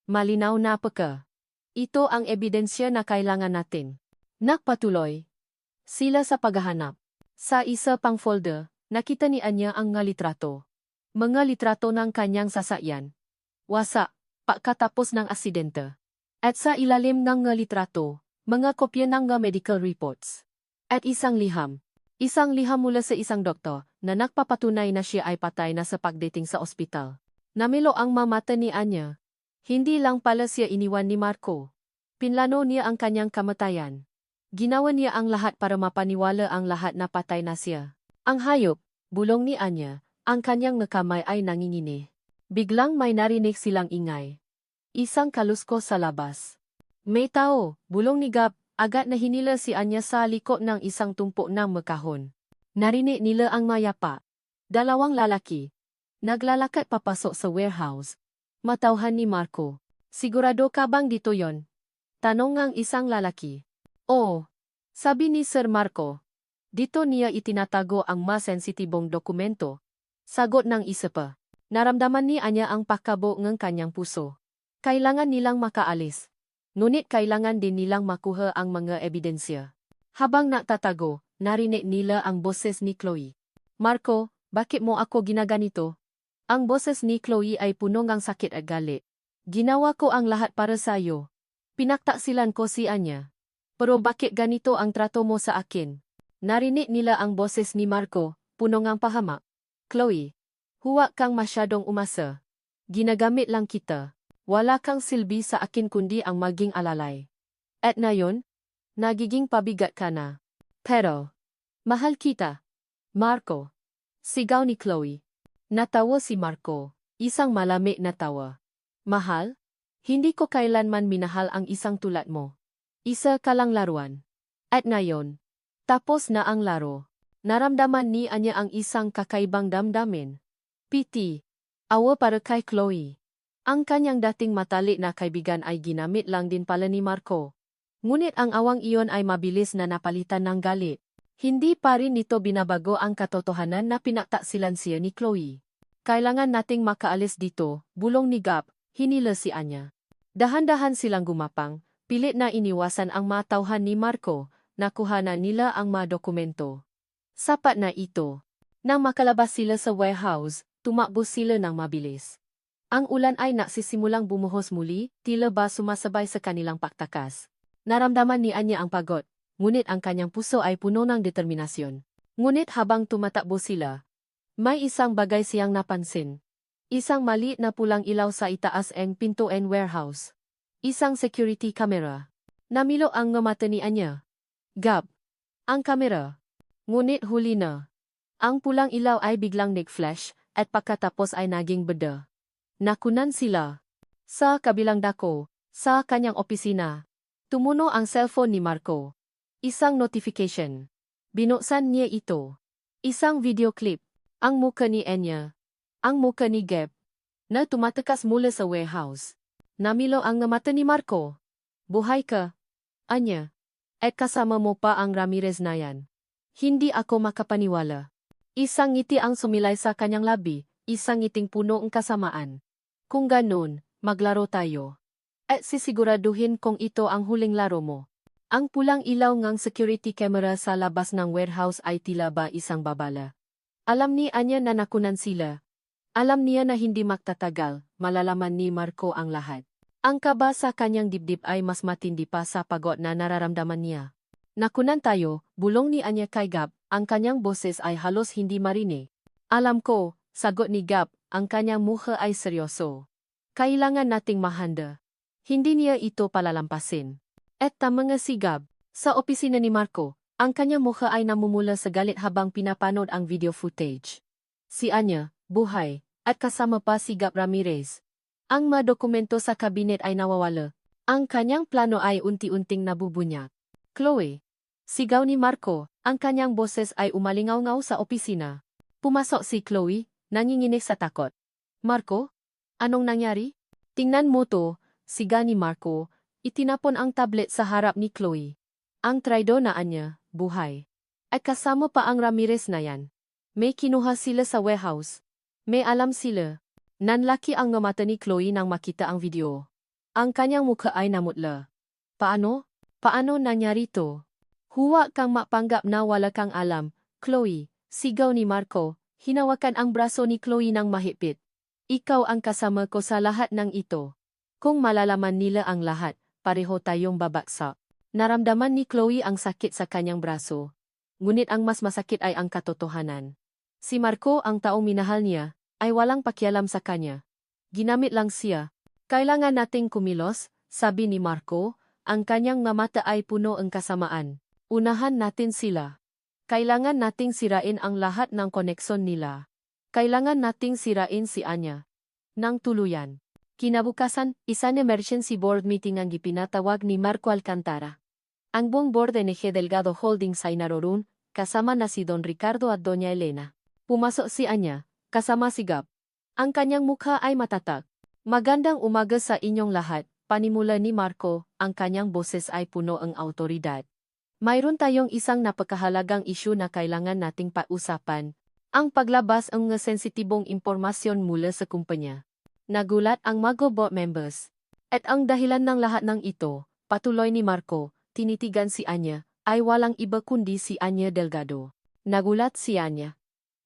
Malinaw na peka. Ito ang ebidensya na kailangan natin. Nagpatuloy sila sa paghahanap. Sa isa pang folder, nakita ni Anya ang mga litrato. Mga litrato ng kanyang sasakyan. Wasak, pagkatapos ng aksidente. At sa ilalim ng mga litrato, mga kopya ng mga medical reports. At isang liham. Isang liham mula sa isang doktor na nagpapatunay na siya ay patay na sa pagdating sa ospital. Namilo ang mamata ni Anya. Hindi lang pala siya iniwan ni Marco. Pinlano niya ang kanyang kamatayan. Ginawa niya ang lahat para mapaniwala ang lahat na patay na siya. Ang hayop, bulong ni Anya, ang kanyang nakamay ay nanginginig. Biglang may narinig silang ingay. Isang kalusko sa labas. May tao, bulong ni Gab, agad na hinila si Anya sa likod ng isang tumpok ng makahon. Narinig nila ang mayapa. Dalawang lalaki. Naglalakad papasok sa warehouse. Matauhan ni Marco. Sigurado ka bang dito yon? Tanong ng isang lalaki. Oo. Sabi ni Sir Marco. Dito niya itinatago ang mas sensitibong dokumento. Sagot ng isa pa. Naramdaman ni Anya ang pakabo ng kanyang puso. Kailangan nilang makaalis. Ngunit kailangan din nilang makuha ang mga ebidensya. Habang natatago, narinig nila ang boses ni Chloe. Marco, bakit mo ako ginaganito? Ang boses ni Chloe ay puno ng sakit at galit. Ginawa ko ang lahat para sa iyo. Pinagtaksilan ko si Anya. Pero bakit ganito ang trato mo sa akin? Narinig nila ang boses ni Marco, puno ng pahamak. Chloe, huwag kang masyadong umasa. Ginagamit lang kita. Wala kang silbi sa akin kundi ang maging alalay. At ngayon, nagiging pabigat ka na. Pero, mahal kita. Marco. Sigaw ni Chloe. Natawa si Marco, isang malamig na tawa. Mahal? Hindi ko kailanman minahal ang isang tulad mo. Isa ka lang laruan. At ngayon, tapos na ang laro. Naramdaman ni Anya ang isang kakaibang damdamin. Piti. Awa para kay Chloe. Ang kanyang dating matalik na kaibigan ay ginamit lang din pala ni Marco. Ngunit ang awang iyon ay mabilis na napalitan ng galit. Hindi pa rin nito binabago ang katotohanan na pinagtaksilan siya ni Chloe. Kailangan nating makaalis dito, bulong ni Gab, hinila si Anya. Dahan-dahan silang gumapang, pilit na iniwasan ang matauhan ni Marco, nakuha na nila ang mga dokumento. Sapat na ito. Nang makalabas sila sa warehouse, tumakbo sila ng mabilis. Ang ulan ay nagsisimulang bumuhos muli, tila ba sumasabay sa kanilang paktakas. Naramdaman ni Anya ang pagod, ngunit ang kanyang puso ay puno ng determinasyon. Ngunit habang tumatakbo sila, may isang bagay siyang napansin. Isang maliit na pulang ilaw sa itaas ng pinto ng warehouse. Isang security camera. Namilo ang mata ni Anya. Gab. Ang kamera. Ngunit huli na. Ang pulang ilaw ay biglang nag-flash, at pagkatapos ay naging beda. Nakunan sila. Sa kabilang dako, sa kanyang opisina, tumuno ang cellphone ni Marco. Isang notification. Binuksan niya ito. Isang video clip. Ang muka ni Anya. Ang muka ni Gab na tumatakas mula sa warehouse. Namilo ang mata ni Marco. Buhay ka? Anya. At kasama mo pa ang Ramirez na yan. Hindi ako makapaniwala. Isang ngiti ang sumilay sa kanyang labi, isang ngiting puno ang kasamaan. Kung ganun, maglaro tayo. At sisiguraduhin kung ito ang huling laro mo. Ang pulang ilaw ngang security camera sa labas ng warehouse ay tila ba isang babala. Alam ni Anya na nakunan sila. Alam niya na hindi magtatagal, malalaman ni Marco ang lahat. Ang kaba sa kanyang dibdib ay mas matindi pa sa pagod na nararamdaman niya. Nakunan tayo, bulong ni Anya kay Gab, ang kanyang boses ay halos hindi marinig. Alam ko, sagot ni Gab, ang kanyang mukha ay seryoso. Kailangan nating mahanda. Hindi niya ito palalampasin. At tama nga si Gab, sa opisina ni Marco, ang kanyang mukha ay namumula sa galit habang pinapanood ang video footage. Si Anya, buhay, at kasama pa si Gab Ramirez. Ang mga dokumento sa kabinet ay nawawala. Ang kanyang plano ay unti-unting nabubunyak. Chloe. Sigaw ni Marco, ang kanyang boses ay umalingaw-ngaw sa opisina. Pumasok si Chloe, nanginginig sa takot. Marco? Anong nangyari? Tingnan mo to, sigaw ni Marco. Itinapon ang tablet sa harap ni Chloe. Ang traido na Anya, buhay. At kasama pa ang Ramirez na yan. May kinuha sila sa warehouse. May alam sila. Nanlaki ang mata ni Chloe nang makita ang video. Ang kanyang mukha ay namutla. Paano? Paano nangyari to? Huwag kang mapanggap na wala kang alam, Chloe, sigaw ni Marco, hinawakan ang braso ni Chloe ng mahigpit. Ikaw ang kasama ko sa lahat ng ito. Kung malalaman nila ang lahat, pareho tayong babaksak. Naramdaman ni Chloe ang sakit sa kanyang braso. Ngunit ang mas masakit ay ang katotohanan. Si Marco, ang taong minahal niya, ay walang pakialam sa kanya. Ginamit lang siya. Kailangan nating kumilos, sabi ni Marco, ang kanyang mata ay puno ng kasamaan. Unahan natin sila. Kailangan nating sirain ang lahat ng konekson nila. Kailangan nating sirain si Anya. Nang tuluyan. Kinabukasan, isang emergency board meeting ang ipinatawag ni Marco Alcantara. Ang buong board ni G. Delgado Holdings ay naroon, kasama na si Don Ricardo at Doña Elena. Pumasok si Anya, kasama si Gab. Ang kanyang mukha ay matatag. Magandang umaga sa inyong lahat, panimula ni Marco, ang kanyang boses ay puno ng autoridad. Mayroon tayong isang napakahalagang isyu na kailangan nating pausapan, ang paglabas ng sensitibong impormasyon mula sa kumpanya. Nagulat ang mga board members. At ang dahilan ng lahat ng ito, patuloy ni Marco, tinitigan si Anya, ay walang iba kundi si Anya Delgado. Nagulat si Anya.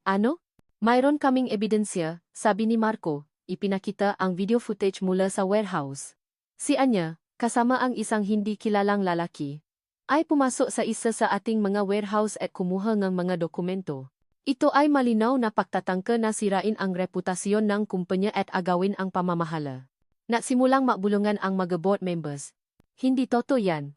Ano? Mayroon kaming ebidensya, sabi ni Marco, ipinakita ang video footage mula sa warehouse. Si Anya, kasama ang isang hindi kilalang lalaki, ay pumasok sa isa sa ating mga warehouse at kumuha ng mga dokumento. Ito ay malinaw na pagtatangka na sirain ang reputasyon ng kumpanya at agawin ang pamamahala. Nagsimulang mabulungan ang mga board members. Hindi totoo yan.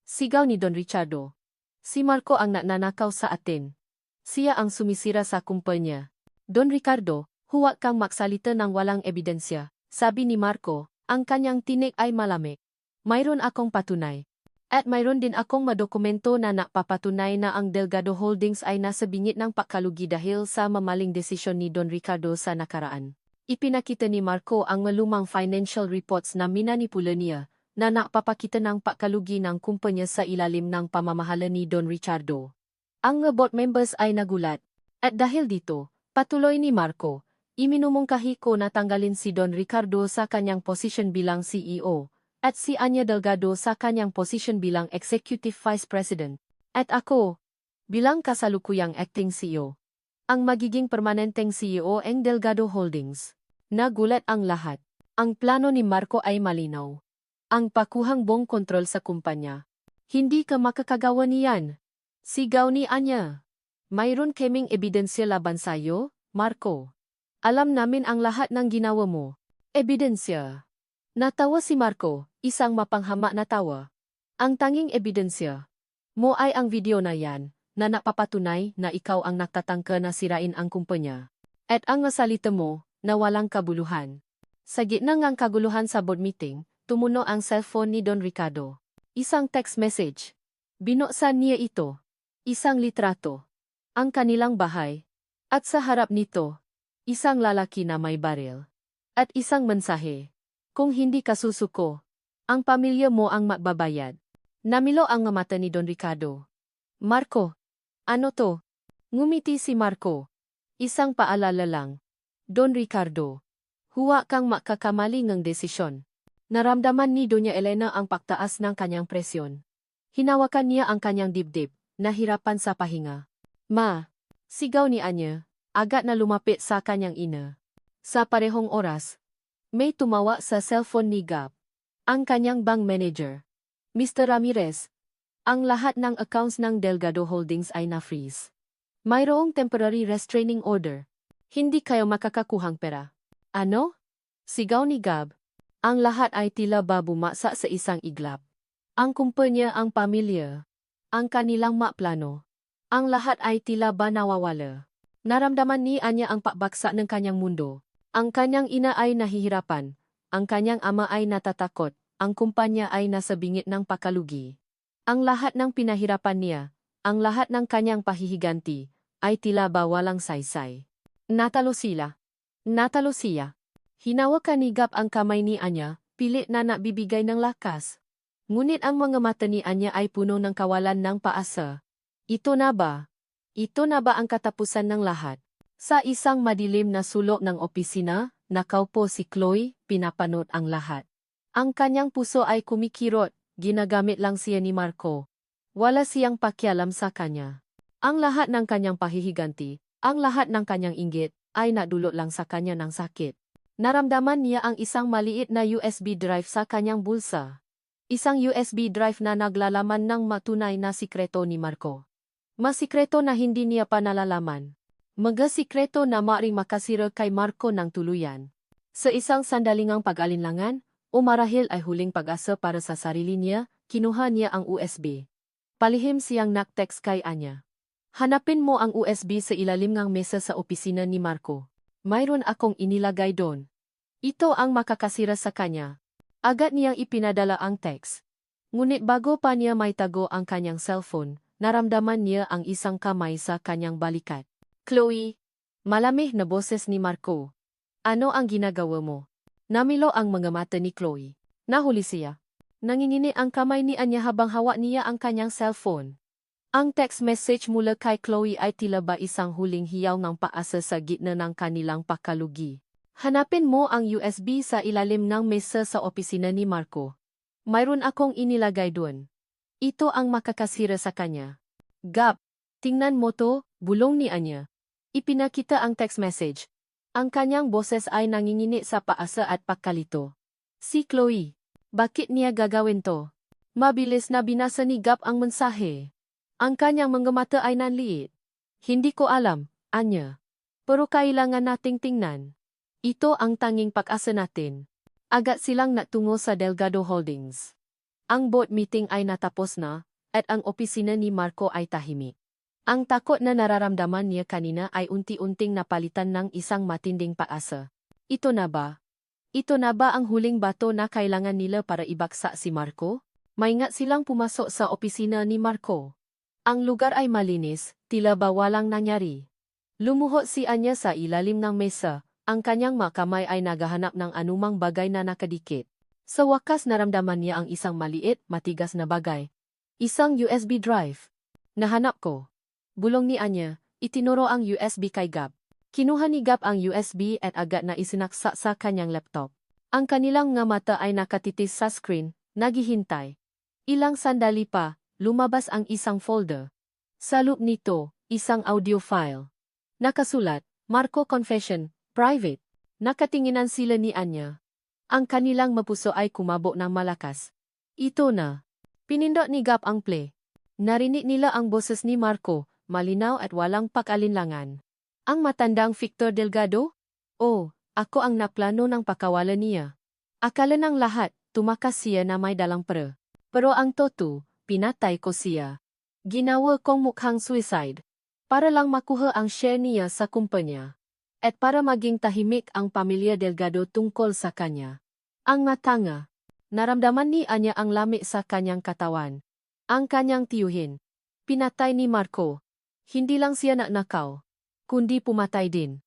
Sigaw ni Don Ricardo. Si Marco ang nanakaw sa atin. Siya ang sumisira sa kumpanya. Don Ricardo, huwag kang magsalita ng walang ebidensya, sabi ni Marco, ang kanyang tinig ay malamig. Mayroon akong patunay. At mayroon din akong madokumento na napapatunay na ang Delgado Holdings ay nasa bingit ng pagkalugi dahil sa mamaling desisyon ni Don Ricardo sa nakaraan. Ipinakita ni Marco ang malumang financial reports na minanipula niya na napapakita ng pagkalugi ng kumpanya sa ilalim ng pamamahala ni Don Ricardo. Ang board members ay nagulat. At dahil dito, patuloy ni Marco, iminumungkahi ko na tanggalin si Don Ricardo sa kanyang posisyon bilang CEO. At si Anya Delgado sa kanyang posisyon bilang Executive Vice President. At ako, bilang kasalukuyang acting CEO. Ang magiging permanenteng CEO ng Delgado Holdings. Nagulat ang lahat. Ang plano ni Marco ay malinaw. Ang pakuhang buong kontrol sa kumpanya. Hindi ka makakagawa niyan. Sigaw ni Anya. Mayroon kaming ebidensya laban sa'yo, Marco. Alam namin ang lahat ng ginawa mo. Ebidensya. Natawa si Marco, isang mapanghama na tawa. Ang tanging ebidensya mo ay ang video na yan, na napapatunay na ikaw ang nagtatangka na sirain ang kumpanya. At ang salita mo, na walang kabuluhan. Sa gitna ng kaguluhan sa board meeting, tumuno ang cellphone ni Don Ricardo. Isang text message. Binuksan niya ito. Isang litrato. Ang kanilang bahay. At sa harap nito, isang lalaki na may baril, at isang mensahe. Kung hindi ka susuko, ang pamilya mo ang magbabayad. Namilo ang mga mata ni Don Ricardo. Marco, ano to? Ngumiti si Marco. Isang paalala lang. Don Ricardo, huwa kang makakamali ng desisyon. Naramdaman ni Doña Elena ang pagtaas ng kanyang presyon. Hinawakan niya ang kanyang dibdib, nahirapan sa pahinga. Ma, sigaw ni Anya, agad na lumapit sa kanyang ina. Sa parehong oras, may tumawa sa cellphone ni Gab, ang kanyang bank manager. Mr. Ramirez, ang lahat ng accounts ng Delgado Holdings ay na-freeze. Mayroong temporary restraining order. Hindi kayo makakakuhang pera. Ano? Sigaw ni Gab. Ang lahat ay tila ba bumasa sa isang iglap. Ang kumpanya, ang pamilya, ang kanilang plano. Ang lahat ay tila ba nawawala. Naramdaman ni Anya ang pagbagsak ng kanyang mundo. Ang kanyang ina ay nahihirapan. Ang kanyang ama ay natatakot. Ang kumpanya ay nasa bingit ng pakalugi. Ang lahat ng pinahirapan niya, ang lahat ng kanyang pahihiganti, ay tila ba walang saysay. Natalo sila. Natalo siya. Hinawakan ni Gab ang kamay ni Anya, pilit na nabibigay ng lakas. Ngunit ang mga mata ni Anya ay puno ng kawalan ng paasa. Ito na ba? Ito na ba ang katapusan ng lahat? Sa isang madilim na sulok ng opisina, nakaupo si Chloe, pinapanood ang lahat. Ang kanyang puso ay kumikirot, ginagamit lang siya ni Marco. Wala siyang pakialam sa kanya. Ang lahat ng kanyang pahihiganti, ang lahat ng kanyang inggit, ay nadulot lang sa kanya ng sakit. Naramdaman niya ang isang maliit na USB drive sa kanyang bulsa. Isang USB drive na naglalaman ng matunay na sikreto ni Marco. Masikreto na hindi niya pa nalalaman. Mga sikreto na maaaring makasira kay Marco ng tuluyan. Sa isang sandalingang pag-alinlangan, o marahil ay huling pag-asa para sa sarili niya, kinuha niya ang USB. Palihim siyang naktext kay Anya. Hanapin mo ang USB sa ilalim ng mesa sa opisina ni Marco. Mayroon akong inilagay doon. Ito ang makakasira sa kanya. Agad niyang ipinadala ang text. Ngunit bago pa niya maitago ang kanyang cellphone, naramdaman niya ang isang kamay sa kanyang balikat. Chloe, malamig na boses ni Marco. Ano ang ginagawa mo? Namilo ang mga mata ni Chloe. Nahuli siya. Nangingini ang kamay ni Anya habang hawak niya ang kanyang cellphone. Ang text message mula kay Chloe ay tila ba isang huling hiyaw ng paasa sa gitna ng kanilang pakalugi. Hanapin mo ang USB sa ilalim ng mesa sa opisina ni Marco. Mayroon akong inilagay doon. Ito ang makakasira sa kanya. Gab, tingnan mo to, bulong ni Anya. Ipinakita ang text message. Ang kanyang boses ay nangingini sa paasa at pagkalito. Si Chloe, bakit niya gagawin to? Mabilis na binasa ni Gab ang mensahe. Ang kanyang mga mata ay nanliit. Hindi ko alam, Anya. Pero kailangan nating tingnan. Ito ang tanging pag-asa natin. Agad silang natungo sa Delgado Holdings. Ang board meeting ay natapos na, at ang opisina ni Marco ay tahimik. Ang takot na nararamdaman niya kanina ay unti-unting napalitan ng isang matinding pag-asa. Ito na ba? Ito na ba ang huling bato na kailangan nila para ibagsak si Marco? Maingat silang pumasok sa opisina ni Marco. Ang lugar ay malinis, tila ba walang nangyari. Lumuhod si Anya sa ilalim ng mesa, ang kanyang makamay ay naghahanap ng anumang bagay na nakadikit. Sa wakas naramdaman niya ang isang maliit, matigas na bagay. Isang USB drive. Nahanap ko. Bulong ni Anya, itinuro ang USB kay Gab. Kinuha ni Gab ang USB at agad na isinaksak sa kanyang laptop. Ang kanilang nga mata ay nakatitis sa screen, naghihintay. Ilang sandali pa, lumabas ang isang folder. Sa loob nito, isang audio file. Nakasulat, Marco Confession, Private. Nakatinginan sila ni Anya. Ang kanilang mapuso ay kumabo ng malakas. Ito na. Pinindot ni Gab ang play. Narinig nila ang boses ni Marco, malinaw at walang pag-alinlangan. Ang matandang Victor Delgado? Oh, ako ang naplano ng pakawalan niya. Akala ng lahat, tumakas siya na may dalang pera. Pero ang totoo, pinatay ko siya. Ginawa kong mukhang suicide. Para lang makuha ang share niya sa kumpanya. At para maging tahimik ang pamilya Delgado tungkol sa kanya. Ang matanga. Naramdaman ni Anya ang lamig sa kanyang katawan. Ang kanyang tiyuhin. Pinatay ni Marco. Hindi lang siya nagnakaw, kundi pumatay din.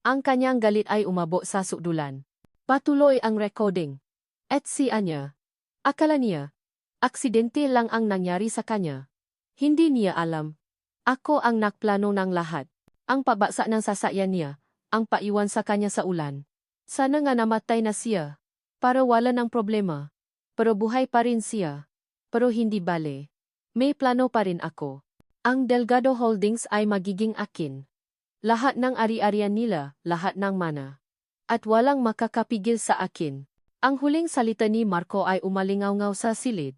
Ang kanyang galit ay umabot sa sukdulan. Patuloy ang recording. At si Anya. Akala niya, aksidente lang ang nangyari sa kanya. Hindi niya alam. Ako ang nakplano ng lahat. Ang pabagsak ng sasakyan niya, ang paiwan sa kanya sa ulan. Sana nga namatay na siya. Para wala ng problema. Pero buhay pa rin siya. Pero hindi bale. May plano pa rin ako. Ang Delgado Holdings ay magiging akin. Lahat ng ari-arian nila, lahat ng mana. At walang makakapigil sa akin. Ang huling salita ni Marco ay umalingaw-ngaw sa silid.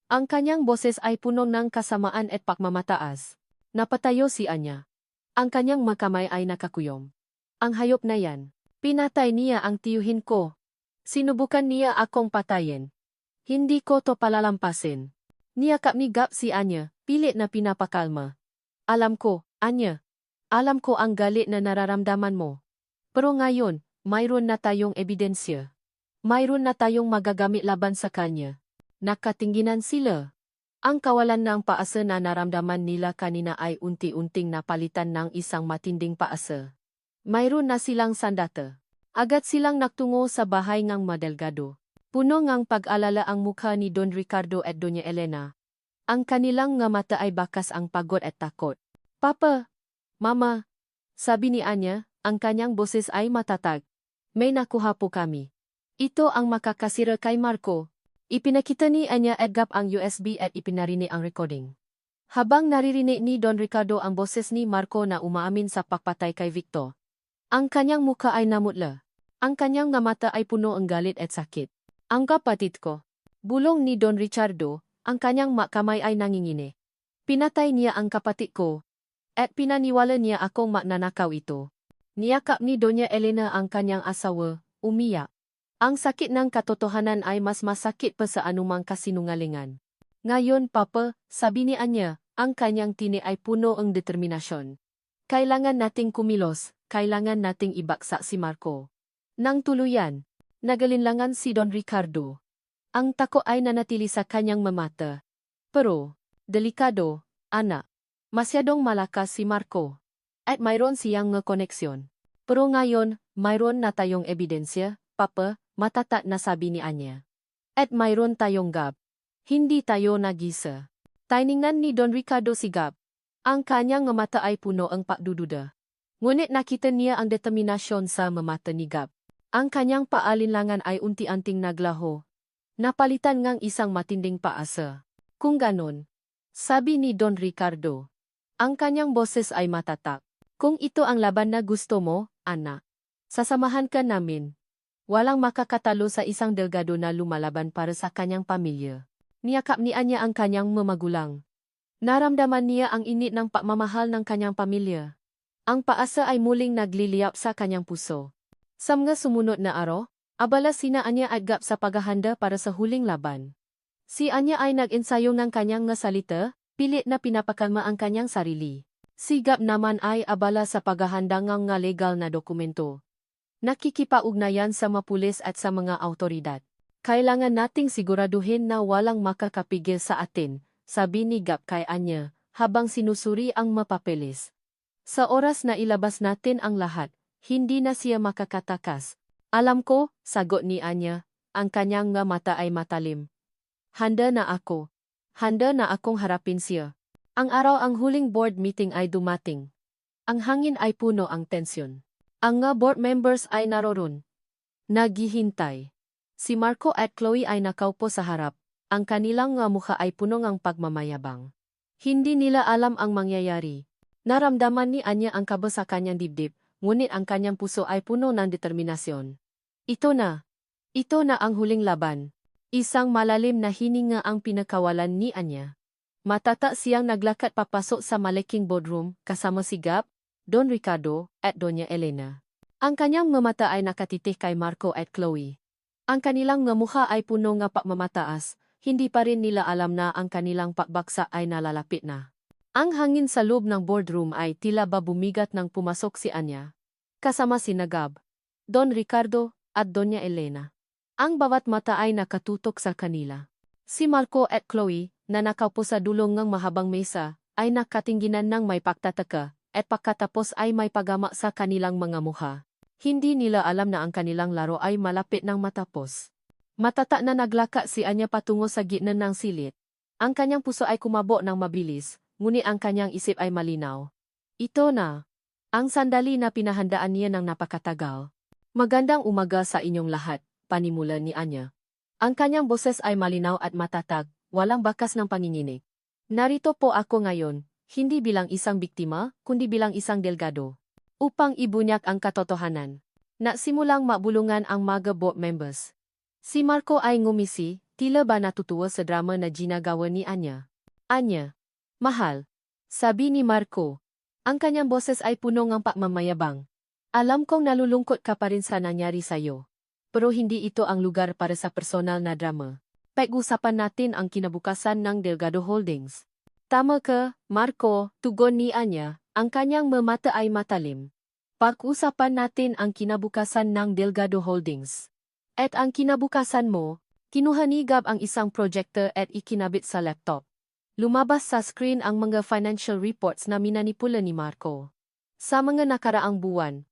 Ang kanyang boses ay puno ng kasamaan at pagmamataas. Napatayo si Anya. Ang kanyang makamay ay nakakuyom. Ang hayop na yan. Pinatay niya ang tiyuhin ko. Sinubukan niya akong patayin. Hindi ko to palalampasin. Niyakap ni Gap si Anya, pilit na pinapakalma. Alam ko, Anya. Alam ko ang galit na nararamdaman mo. Pero ngayon, mayroon na tayong ebidensya. Mayroon na tayong magagamit laban sa kanya. Nakatinginan sila. Ang kawalan ng paasa na naramdaman nila kanina ay unti-unting napalitan ng isang matinding paasa. Mayroon na silang sandata. Agad silang naktungo sa bahay ng Delgado. Puno ngang pag-alala ang mukha ni Don Ricardo at Doña Elena. Ang kanilang nga mata ay bakas ang pagod at takot. Papa! Mama! Sabi ni Anya, ang kanyang boses ay matatag. May nakuha po kami. Ito ang makakasira kay Marco. Ipinakita ni Anya at Gap ang USB at ipinarinig ang recording. Habang naririnig ni Don Ricardo ang boses ni Marco na umaamin sa pagpatay kay Victor. Ang kanyang muka ay namutla. Ang kanyang nga mata ay puno ng galit at sakit. Ang kapatid ko. Bulong ni Don Ricardo, ang kanyang makamay ay nangingini. Pinatay niya ang kapatid ko. At pinaniwala niya akong magnanakaw ito. Niyakap ni Doña Elena ang kanyang asawa, umiyak. Ang sakit ng katotohanan ay mas masakit pa sa anumang kasinungalingan. Ngayon, Papa, sabi ni Anya, ang kanyang tini ay puno ng determinasyon. Kailangan nating kumilos, kailangan nating ibaksak si Marco. Nang tuluyan, nagalinlangan si Don Ricardo. Ang tako ay nanatili sa kanyang mamata. Pero, delikado, anak. Masyadong malakas si Marco. At mayroon siyang koneksyon. Pero ngayon, mayroon na tayong ebidensya, Papa, matata na sabi ni Anya. At mayroon tayong Gab. Hindi tayo nag-isa. Tiningnan ni Don Ricardo si Gab. Ang kanyang mata ay puno ang pagdududa. Ngunit nakita niya ang determinasyon sa mata ni Gab. Ang kanyang paalinlangan ay unti-unting naglaho. Napalitan ngang isang matinding paasa. Kung ganon, sabi ni Don Ricardo. Ang kanyang boses ay matatak. Kung ito ang laban na gusto mo, anak, sasamahan ka namin. Walang makakatalo sa isang Delgado na lumalaban para sa kanyang pamilya. Niyakap ni Anya ang kanyang mamagulang. Naramdaman niya ang init ng pagmamahal ng kanyang pamilya. Ang paasa ay muling nagliliyap sa kanyang puso. Sa mga sumunod na araw, abala sina Anya at Gap sa paghahanda para sa huling laban. Si Anya ay nag-ensayo ng kanyang nga salita, pilit na pinapakalma ang kanyang sarili. Si Gap naman ay abala sa paghahanda ng nga legal na dokumento. Nakikipaugnayan sa mga pulis at sa mga autoridad. Kailangan nating siguraduhin na walang makakapigil sa atin, sabi ni Gap kay Anya, habang sinusuri ang mapapeles. Sa oras na ilabas natin ang lahat, hindi na siya makakatakas. Alam ko, sagot ni Anya, ang kanyang nga mata ay matalim. Handa na ako. Handa na akong harapin siya. Ang araw ang huling board meeting ay dumating. Ang hangin ay puno ang tensyon. Ang nga board members ay naroon. Naghihintay. Si Marco at Chloe ay nakaupo sa harap. Ang kanilang nga mukha ay puno ng pagmamayabang. Hindi nila alam ang mangyayari. Naramdaman ni Anya ang kaba sa kanyang dibdib, ngunit ang kanyang puso ay puno ng determinasyon. Ito na. Ito na ang huling laban. Isang malalim na hininga ang pinakawalan ni Anya. Matata siyang naglakad papasok sa malaking boardroom kasama si Gap, Don Ricardo, at Doña Elena. Ang kanyang mamata ay nakatitik kay Marco at Chloe. Ang kanilang nga mukha ay puno nga pagmamataas, hindi pa rin nila alam na ang kanilang pagbaksa ay nalalapit na. Ang hangin sa loob ng boardroom ay tila ba bumigat nang pumasok si Anya. Kasama sina Gab, Don Ricardo, at Doña Elena. Ang bawat mata ay nakatutok sa kanila. Si Marco at Chloe, na nakaupo sa dulong ng mahabang mesa, ay nakatingginan ng may pagtataka, at pagkatapos ay may pagama sa kanilang mga mukha. Hindi nila alam na ang kanilang laro ay malapit nang matapos. Matata na naglaka si Anya patungo sa gitna ng silid. Ang kanyang puso ay kumabo ng mabilis, ngunit ang kanyang isip ay malinaw. Ito na. Ang sandali na pinahandaan niya ng napakatagal. Magandang umaga sa inyong lahat, panimula ni Anya. Ang kanyang boses ay malinaw at matatag, walang bakas ng panginginig. Narito po ako ngayon, hindi bilang isang biktima, kundi bilang isang delgado. Upang ibunyak ang katotohanan. Nasimulang mabulungan ang mga board members. Si Marco ay ngumisi, tila ba natutuwa sa drama na ginagawa ni Anya. Anya. Mahal. Sabi ni Marco. Ang kanyang boses ay puno ng pagmamayabang. Alam kong nalulungkot ka pa rin sa nangyari sa'yo. Pero hindi ito ang lugar para sa personal na drama. Pag-usapan natin ang kinabukasan ng Delgado Holdings. Tama ka, Marco, tugon ni Anya, ang kanyang mata ay matalim. Pag-usapan natin ang kinabukasan ng Delgado Holdings. At ang kinabukasan mo, kinuha ni Gab ang isang projector at ikinabit sa laptop. Lumabas sa screen ang mga financial reports na minanipula ni Marco. Sa mga nakaraang buwan,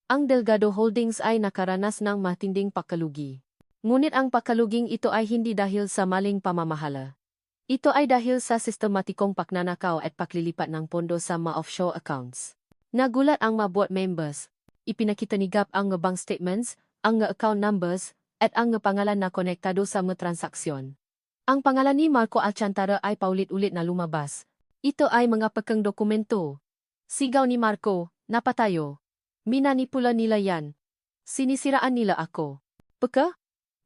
ang Delgado Holdings ay nakaranas ng matinding pagkalugi. Ngunit ang pagkaluging ito ay hindi dahil sa maling pamamahala. Ito ay dahil sa sistematikong pagnanakaw at paglilipat ng pondo sa mga offshore accounts. Nagulat ang mga board members. Ipinakita ni Gab ang bank statements, ang account numbers, at ang pangalan na konektado sa mga transaksyon. Ang pangalan ni Marco Alcantara ay paulit-ulit na lumabas. Ito ay mga pekeng dokumento. Sigaw ni Marco, napatayo. Minanipula nila yan. Sinisiraan nila ako. Peka?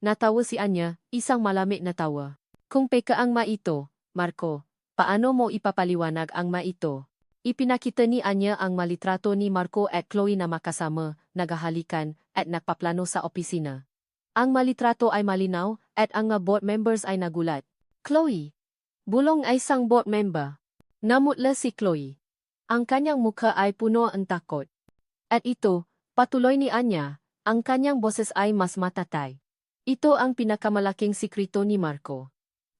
Natawa si Anya, isang malamig na tawa. Kung peka ang maito, Marco, paano mo ipapaliwanag ang maito? Ipinakita ni Anya ang malitrato ni Marco at Chloe na makasama, naghahalikan, at nagpaplano sa opisina. Ang malitrato ay malinaw, at ang board members ay nagulat. Chloe. Bulong ay isang board member. Namutla si Chloe. Ang kanyang mukha ay puno ang takot. At ito, patuloy ni Anya, ang kanyang boses ay mas matatay. Ito ang pinakamalaking sikreto ni Marco.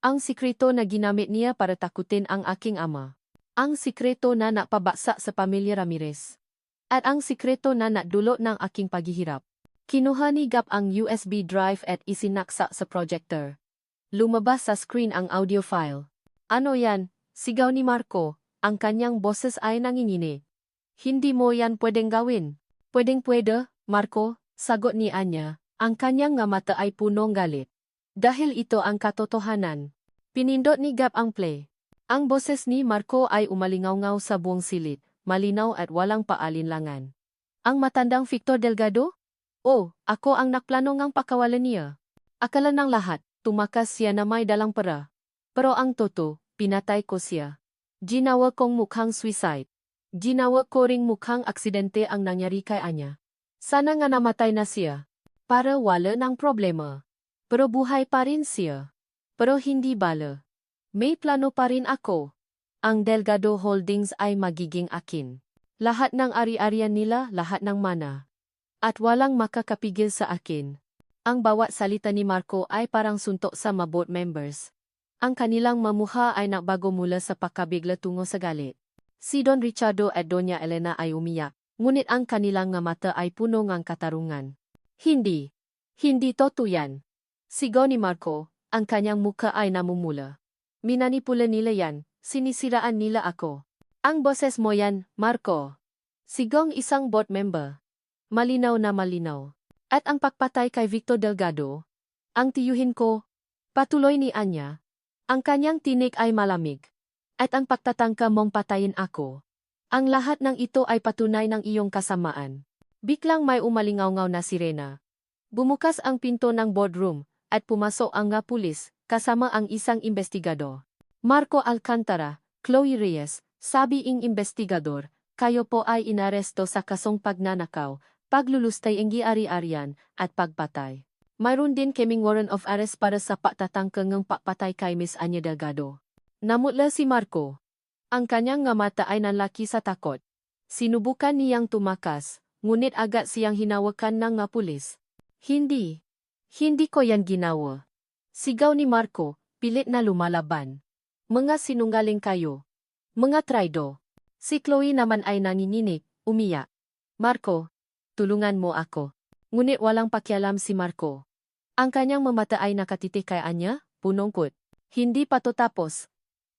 Ang sikreto na ginamit niya para takutin ang aking ama. Ang sikreto na napabaksa sa pamilya Ramirez. At ang sikreto na nadulot ng aking paghihirap. Kinuha ni Gab ang USB drive at isinaksa sa projector. Lumabas sa screen ang audio file. Ano yan? Sigaw ni Marco, ang kanyang boses ay nanginginig. Hindi mo yan pwedeng gawin. Pwedeng-pwede, Marco, sagot ni Anya, ang kanyang nga mata ay punong galit. Dahil ito ang katotohanan. Pinindot ni Gab ang play. Ang boses ni Marco ay umalingaw-ngaw sa buong silid, malinaw at walang paalinlangan. Ang matandang Victor Delgado? Oh, ako ang nakplano ngang pakawalan niya. Akala ng lahat, tumakas siya na may dalang pera. Pero ang totoo, pinatay ko siya. Ginawa kong mukhang suicide. Ginawa ko ring mukhang aksidente ang nangyari kay Anya. Sana nga namatay na siya. Para wala ng problema. Pero buhay pa rin siya. Pero hindi bala. May plano pa rin ako. Ang Delgado Holdings ay magiging akin. Lahat ng ari-arian nila, lahat ng mana. At walang makakapigil sa akin. Ang bawat salita ni Marco ay parang suntok sa mga board members. Ang kanilang mamuha ay nagbago mula sa pakabigla tungo sa galit. Si Don Richardo at Doña Elena ay umiyak, ngunit ang kanilang nga mata ay puno ng katarungan. Hindi. Hindi totoo yan. Sigaw ni Marco, ang kanyang mukha ay namumula. Minanipula nila yan, sinisiraan nila ako. Ang boses mo yan, Marco. Sigaw isang board member. Malinaw na malinaw. At ang pagpatay kay Victor Delgado, ang tiyuhin ko, patuloy ni Anya. Ang kanyang tinig ay malamig. At ang pagtatangka mong patayin ako. Ang lahat ng ito ay patunay ng iyong kasamaan. Biglang may umalingaw-ngaw na sirena. Bumukas ang pinto ng boardroom, at pumasok ang nga pulis, kasama ang isang investigador. Marco Alcantara, Chloe Reyes, sabi ing investigador, kayo po ay inaresto sa kasong pagnanakaw, paglulustay ng ari-arian, at pagpatay. Mayroon din kaming warrant of arrest para sa pagtatangka ng pagpatay kay Miss Anya Delgado. Namutla si Marco. Ang kanyang nga mata ay nanlaki sa takot. Sinubukan niyang tumakas, ngunit agad siyang hinawakan ng nga pulis. Hindi. Hindi ko yan ginawa. Sigaw ni Marco, pilit na lumalaban. Mga sinungaling kayo. Mga traido. Si Chloe naman ay nanginginig, umiyak. Marco, tulungan mo ako. Ngunit walang pakialam si Marco. Ang kanyang mga mata ay nakatitik kay Anya, punongkot. Hindi pa to tapos.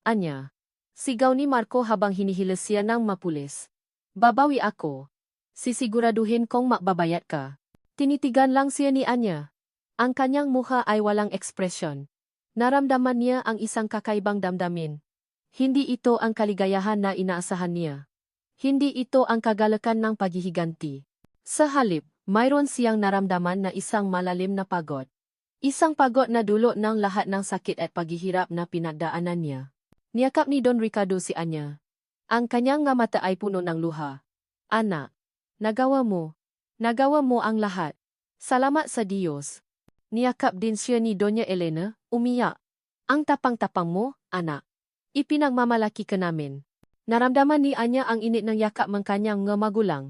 Anya. Sigaw ni Marco habang hinihilas siya ng mapulis. Babawi ako. Sisiguraduhin kong makbabayat ka. Tinitigan lang siya ni Anya. Ang kanyang mukha ay walang ekspresyon. Naramdaman niya ang isang kakaibang damdamin. Hindi ito ang kaligayahan na inaasahan niya. Hindi ito ang kagalakan ng paghihiganti. Sa halip, mayroon siyang naramdaman na isang malalim na pagod. Isang pagod na dulot ng lahat ng sakit at paghihirap na pinagdaanan niya. Niyakap ni Don Ricardo si Anya. Ang kanyang nga mata ay puno ng luha. Anak, nagawa mo. Nagawa mo ang lahat. Salamat sa Diyos. Niyakap din siya ni Doña Elena, umiyak. Ang tapang-tapang mo, anak. Ipinagmamalaki ka namin. Naramdaman ni Anya ang init ng yakap ng kanyang mga magulang.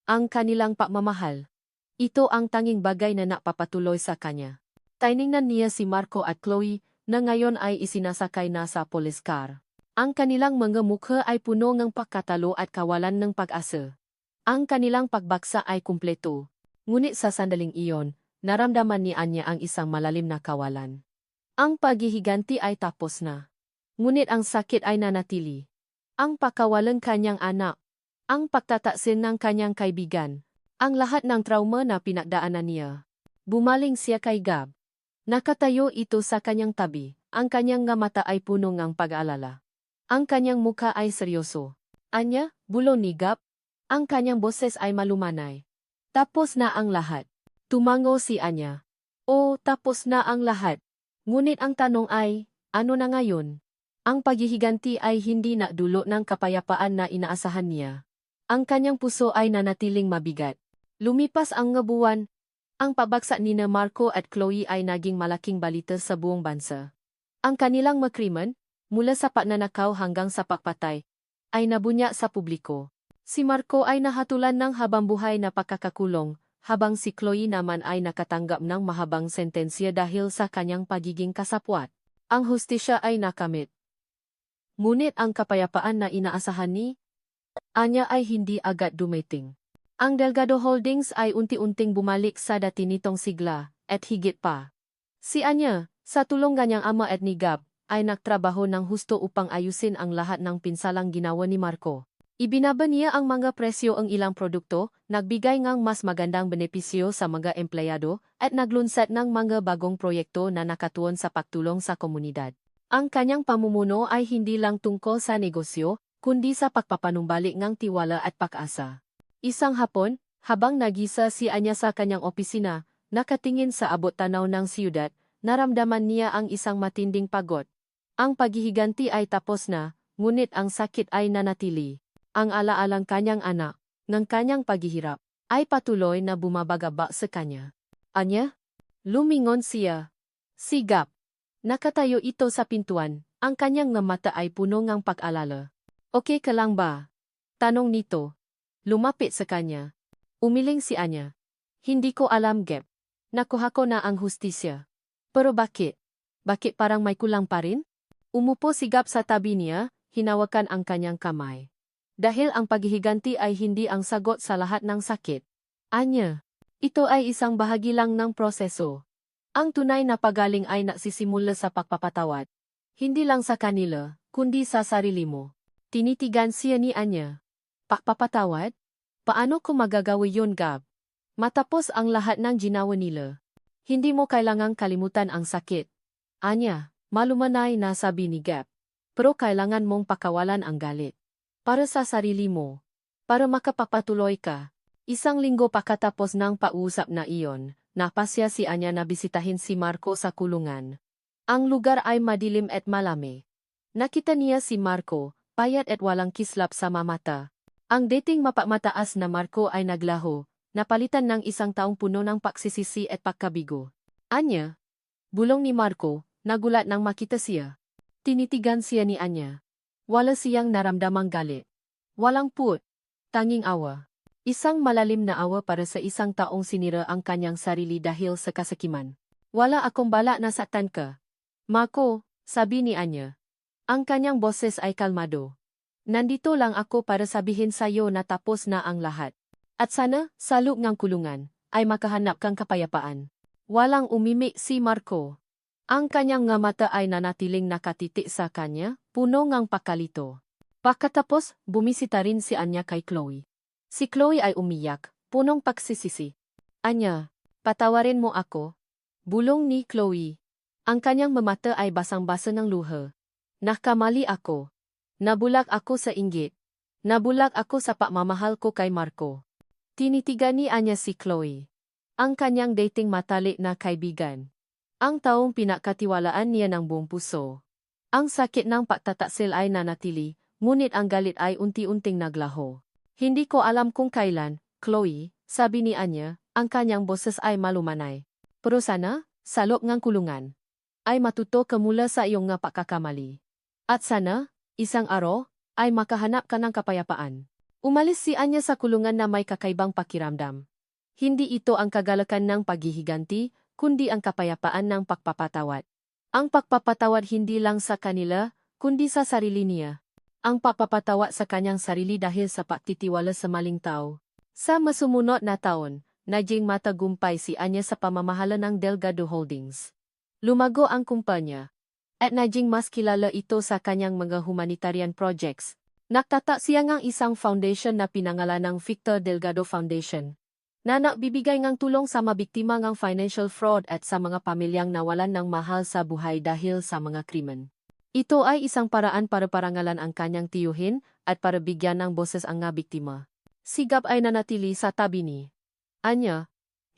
Ang kanilang pagmamahal. Ito ang tanging bagay na napapatuloy sa kanya. Tiningnan niya si Marco at Chloe na ngayon ay isinasakay na sa police car. Ang kanilang mga mukha ay puno ng pagkatalo at kawalan ng pag-asa. Ang kanilang pagbaksa ay kumpleto. Ngunit sa sandaling iyon, naramdaman ni Anya ang isang malalim na kawalan. Ang paghihiganti ay tapos na. Ngunit ang sakit ay nanatili. Ang pagkawalan kanyang anak. Ang pagtataksin ng kanyang kaibigan. Ang lahat ng trauma na pinagdaanan niya. Bumaling siya kay Gab. Nakatayo ito sa kanyang tabi. Ang kanyang nga mata ay puno ng pag-aalala. Ang kanyang mukha ay seryoso. Anya, bulong ni Gab. Ang kanyang boses ay malumanay. Tapos na ang lahat. Tumango si Anya. Oh, tapos na ang lahat. Ngunit ang tanong ay, ano na ngayon? Ang paghihiganti ay hindi na dulot ng kapayapaan na inaasahan niya. Ang kanyang puso ay nanatiling mabigat. Lumipas ang nga buwan. Ang pabagsak ni Marco at Chloe ay naging malaking balita sa buong bansa. Ang kanilang makrimen, mula sa pagnanakaw hanggang sa pagpatay, ay nabunya sa publiko. Si Marco ay nahatulan ng habang-buhay na pagkakakulong, habang si Chloe naman ay nakatanggap ng mahabang sentensya dahil sa kanyang pagiging kasapwat. Ang hustisya ay nakamit. Ngunit ang kapayapaan na inaasahan ni Anya ay hindi agad dumating. Ang Delgado Holdings ay unti-unting bumalik sa dati nitong sigla, at higit pa. Si Anya, sa tulong kanyang ama at ni Gab, ay nagtrabaho ng husto upang ayusin ang lahat ng pinsalang ginawa ni Marco. Ibinaba niya ang mga presyo ang ilang produkto, nagbigay ng mas magandang benepisyo sa mga empleyado, at naglunsad ng mga bagong proyekto na nakatuon sa pagtulong sa komunidad. Ang kanyang pamumuno ay hindi lang tungkol sa negosyo, kundi sa pagpapanumbalik ng tiwala at pag-asa. Isang hapon, habang nagisa si Anya sa kanyang opisina, nakatingin sa abot-tanaw ng siyudad, naramdaman niya ang isang matinding pagod. Ang paghihiganti ay tapos na, ngunit ang sakit ay nanatili. Ang alaalang kanyang anak, ng kanyang paghihirap, ay patuloy na bumabagaba sa kanya. Anya? Lumingon siya. Sigap. Nakatayo ito sa pintuan, ang kanyang nga mata ay puno ng pag-alala. Okay ka lang ba? Tanong nito. Lumapit sa kanya. Umiling si Anya. Hindi ko alam, Gab. Nakuha ko na ang hustisya. Pero bakit? Bakit parang may kulang pa rin? Umupo si Gab sa tabi niya, hinawakan ang kanyang kamay. Dahil ang paghihiganti ay hindi ang sagot sa lahat ng sakit. Anya, ito ay isang bahagi lang ng proseso. Ang tunay na pagaling ay nagsisimula sa pagpapatawad. Hindi lang sa kanila, kundi sa sarili mo. Tinitigan siya ni Anya. Pagpapatawad? Paano ko magagawa yun, Gab? Matapos ang lahat ng ginawa nila. Hindi mo kailangang kalimutan ang sakit. Anya, malumanay na sabi ni Gab. Pero kailangan mong pakawalan ang galit. Para sa sarili mo. Para makapapatuloy ka. Isang linggo pagkatapos ng pausap na iyon, napasya si Anya na bisitahin si Marco sa kulungan. Ang lugar ay madilim at malami. Nakita niya si Marco, payat at walang kislap sa mamata. Ang dating mapamataas na Marco ay naglaho, napalitan ng isang taong puno ng pagsisisi at pagkabigo. Anya? Bulong ni Marco, nagulat nang makita siya. Tinitigan siya ni Anya. Wala siyang naramdamang galit. Walang put. Tanging awa. Isang malalim na awa para sa isang taong sinira ang kanyang sarili dahil sa kasakiman. Wala akong bala na saktan ka. Marco, sabi ni Anya. Ang kanyang boses ay kalmado. Nandito lang ako para sabihin sa'yo na tapos na ang lahat. At sana, sa loob ng kulungan, ay makahanap kang kapayapaan. Walang umimik si Marco. Ang kanyang nga mata ay nanatiling nakatitik sa kanya, puno ngang pakalito. Pagkatapos, bumisita rin si Anya kay Chloe. Si Chloe ay umiyak, punong pagsisisi. Anya, patawarin mo ako. Bulong ni Chloe. Ang kanyang mamata ay basang-basa ng luha. Nakamali ako. Nabulag ako sa inggit. Nabulag ako sa pagmamahal ko kay Marco. Tinitigan ni Anya si Chloe. Ang kanyang dating matalik na kaibigan. Ang taong pinakatiwalaan niya ng buong puso. Ang sakit ng pagtataksil ay nanatili, ngunit ang galit ay unti-unting naglaho. Hindi ko alam kung kailan, Chloe, sabi ni Anya, ang kanyang boses ay malumanay. Pero sana, sa loob ng kulungan, ay matuto ka mula sa iyong nga pagkakamali. At sana, isang araw, ay makahanap ka ng kapayapaan. Umalis si Anya sa kulungan na may kakaibang pakiramdam. Hindi ito ang kagalakan ng paghihiganti, kundi ang kapayapaan ng pagpapatawad. Ang pagpapatawad hindi lang sa kanila, kundi sa sarili niya. Ang pagpapatawad sa kanyang sarili dahil sa pagtitiwala sa maling tao. Sa masumunod na taon, naging matagumpay si Anya sa pamamahala ng Delgado Holdings. Lumago ang kumpanya. At naging mas kilala ito sa kanyang mga humanitarian projects. Nagtata siya ng isang foundation na pinangalan ng Victor Delgado Foundation, na nagbibigay ng tulong sa mabiktima ng financial fraud at sa mga pamilyang nawalan ng mahal sa buhay dahil sa mga krimen. Ito ay isang paraan para parangalan ang kanyang tiyuhin at para bigyan ng boses ang nga biktima. Si Gab ay nanatili sa tabi ni Anya,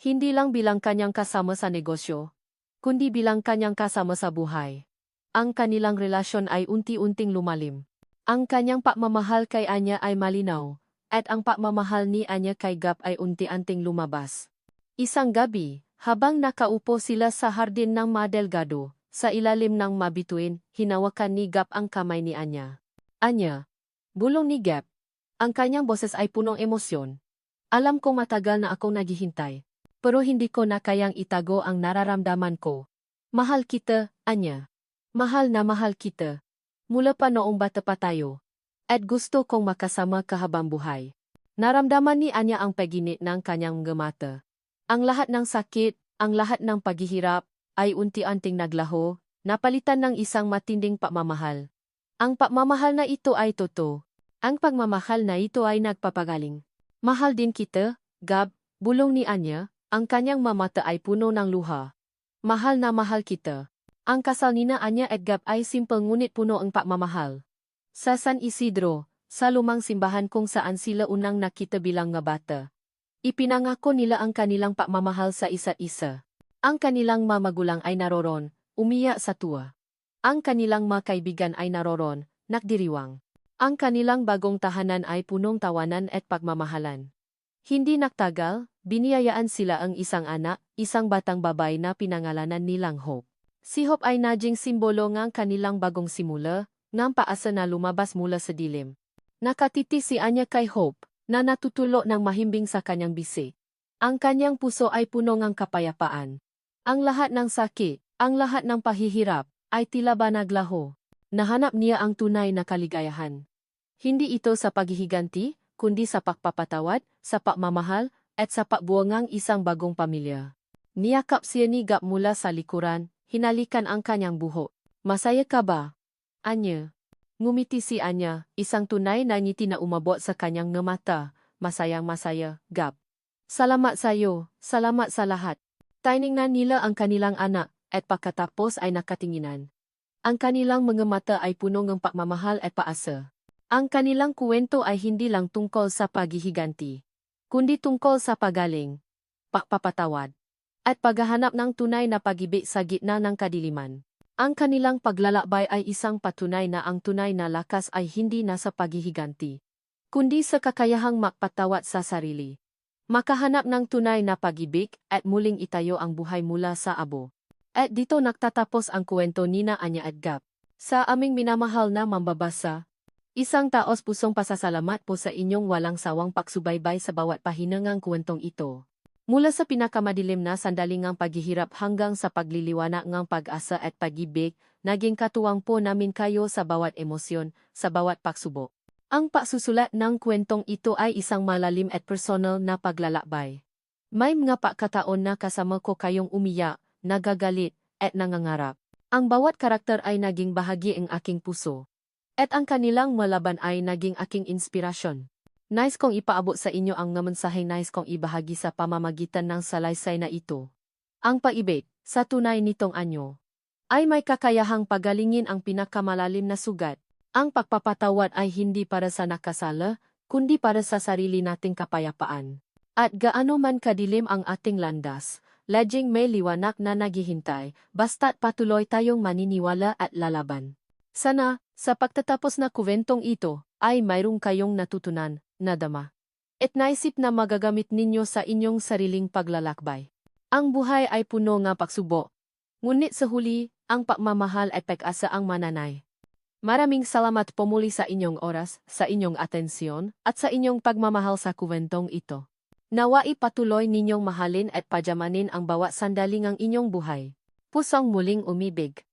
hindi lang bilang kanyang kasama sa negosyo, kundi bilang kanyang kasama sa buhay. Ang kanilang relasyon ay unti-unting lumalim. Ang kanyang pagmamahal kay Anya ay malinaw, at ang pagmamahal ni Anya kay Gab ay unti-unting lumabas. Isang gabi, habang nakaupo sila sa hardin ng Delgado, sa ilalim ng mabituin, hinawakan ni Gab ang kamay ni Anya. Anya, bulong ni Gab. Ang kanyang boses ay punong emosyon. Alam kong matagal na akong naghihintay, pero hindi ko na kayang itago ang nararamdaman ko. Mahal kita, Anya. Mahal na mahal kita. Mula pa noong bata pa tayo. At gusto kong makasama ka habang buhay. Naramdaman ni Anya ang paginit ng kanyang mga mata. Ang lahat ng sakit, ang lahat ng paghihirap, ay unti-unting naglaho, napalitan ng isang matinding pagmamahal. Ang pagmamahal na ito ay totoo. Ang pagmamahal na ito ay nagpapagaling. Mahal din kita, Gab, bulong ni Anya, ang kanyang mamata ay puno ng luha. Mahal na mahal kita. Ang kasal nina Anya at Gab ay simple ngunit puno ang pagmamahal. Sa San Isidro, sa lumang simbahan kung saan sila unang nakita bilang nga bata. Ipinangako nila ang kanilang pagmamahal sa isa't isa. Ang kanilang mamagulang ay naroron, umiyak sa tuwa. Ang kanilang mga kaibigan ay naroron, nakdiriwang. Ang kanilang bagong tahanan ay punong tawanan at pagmamahalan. Hindi nagtagal, biniyayaan sila ang isang anak, isang batang babae na pinangalanan nilang Hope. Si Hope ay naging simbolo ng kanilang bagong simula, ng paasa na lumabas mula sa dilim. Nakatiti si Anya kay Hope, na natutulo ng mahimbing sa kanyang bisi. Ang kanyang puso ay puno ng kapayapaan. Ang lahat ng sakit, ang lahat ng pahihirap, ay tila ba naglaho. Nahanap niya ang tunay na kaligayahan. Hindi ito sa paghihiganti, kundi sa pagpapatawad, sa pagmamahal, at sa pagbuo ng isang bagong pamilya. Niyakap siya ni Gab mula sa likuran, hinalikan ang kanyang buhok. Masaya ka ba, Anya? Ngumiti si Anya, isang tunay na ngiti na umabot sa kanyang mata. Masayang-masaya, Gab. Salamat sa'yo, salamat sa lahat. Tiningnan nila ang kanilang anak, at pagkatapos ay nakatinginan. Ang kanilang mga mata ay puno ng pagmamahal at paasa. Ang kanilang kuwento ay hindi lang tungkol sa paghihiganti, kundi tungkol sa pagaling, pagpapatawad, at paghahanap ng tunay na pag-ibig sa gitna ng kadiliman. Ang kanilang paglalakbay ay isang patunay na ang tunay na lakas ay hindi nasa paghihiganti, kundi sa kakayahang magpatawad sa sarili. Makahanap ng tunay na pag-ibig at muling itayo ang buhay mula sa abo. At dito nagtatapos ang kwento nina Anya at Gab. Sa aming minamahal na mambabasa, isang taos pusong pasasalamat po sa inyong walang sawang pagsubaybay sa bawat pahinangang kwentong ito. Mula sa pinakamadilim na sandaling ng paghihirap hanggang sa pagliliwanag ng pag-asa at pag-ibig, naging katuwang po namin kayo sa bawat emosyon, sa bawat pagsubok. Ang pagsusulat ng kwentong ito ay isang malalim at personal na paglalakbay. May mga pagkataon na kasama ko kayong umiyak, nagagalit, at nangangarap. Ang bawat karakter ay naging bahagi ng aking puso. At ang kanilang malaban ay naging aking inspirasyon. Nais kong ipaabot sa inyo ang mensahe nais kong ibahagi sa pamamagitan ng salaysay na ito. Ang pag-ibig, sa tunay nitong anyo, ay may kakayahang pagalingin ang pinakamalalim na sugat. Ang pagpapatawad ay hindi para sa nakasala, kundi para sa sarili nating kapayapaan. At gaano man kadilim ang ating landas, laging may liwanag na naghihintay, basta't patuloy tayong maniniwala at lalaban. Sana, sa pagtatapos na kuwentong ito, ay mayroong kayong natutunan, nadama. At naisip na magagamit ninyo sa inyong sariling paglalakbay. Ang buhay ay puno ng pagsubok. Ngunit sa huli, ang pagmamahal at pag-asa ang mananay. Maraming salamat po muli sa inyong oras, sa inyong atensyon, at sa inyong pagmamahal sa kuwentong ito. Nawai patuloy ninyong mahalin at pajamanin ang bawat sandali ng inyong buhay. Pusong muling umibig.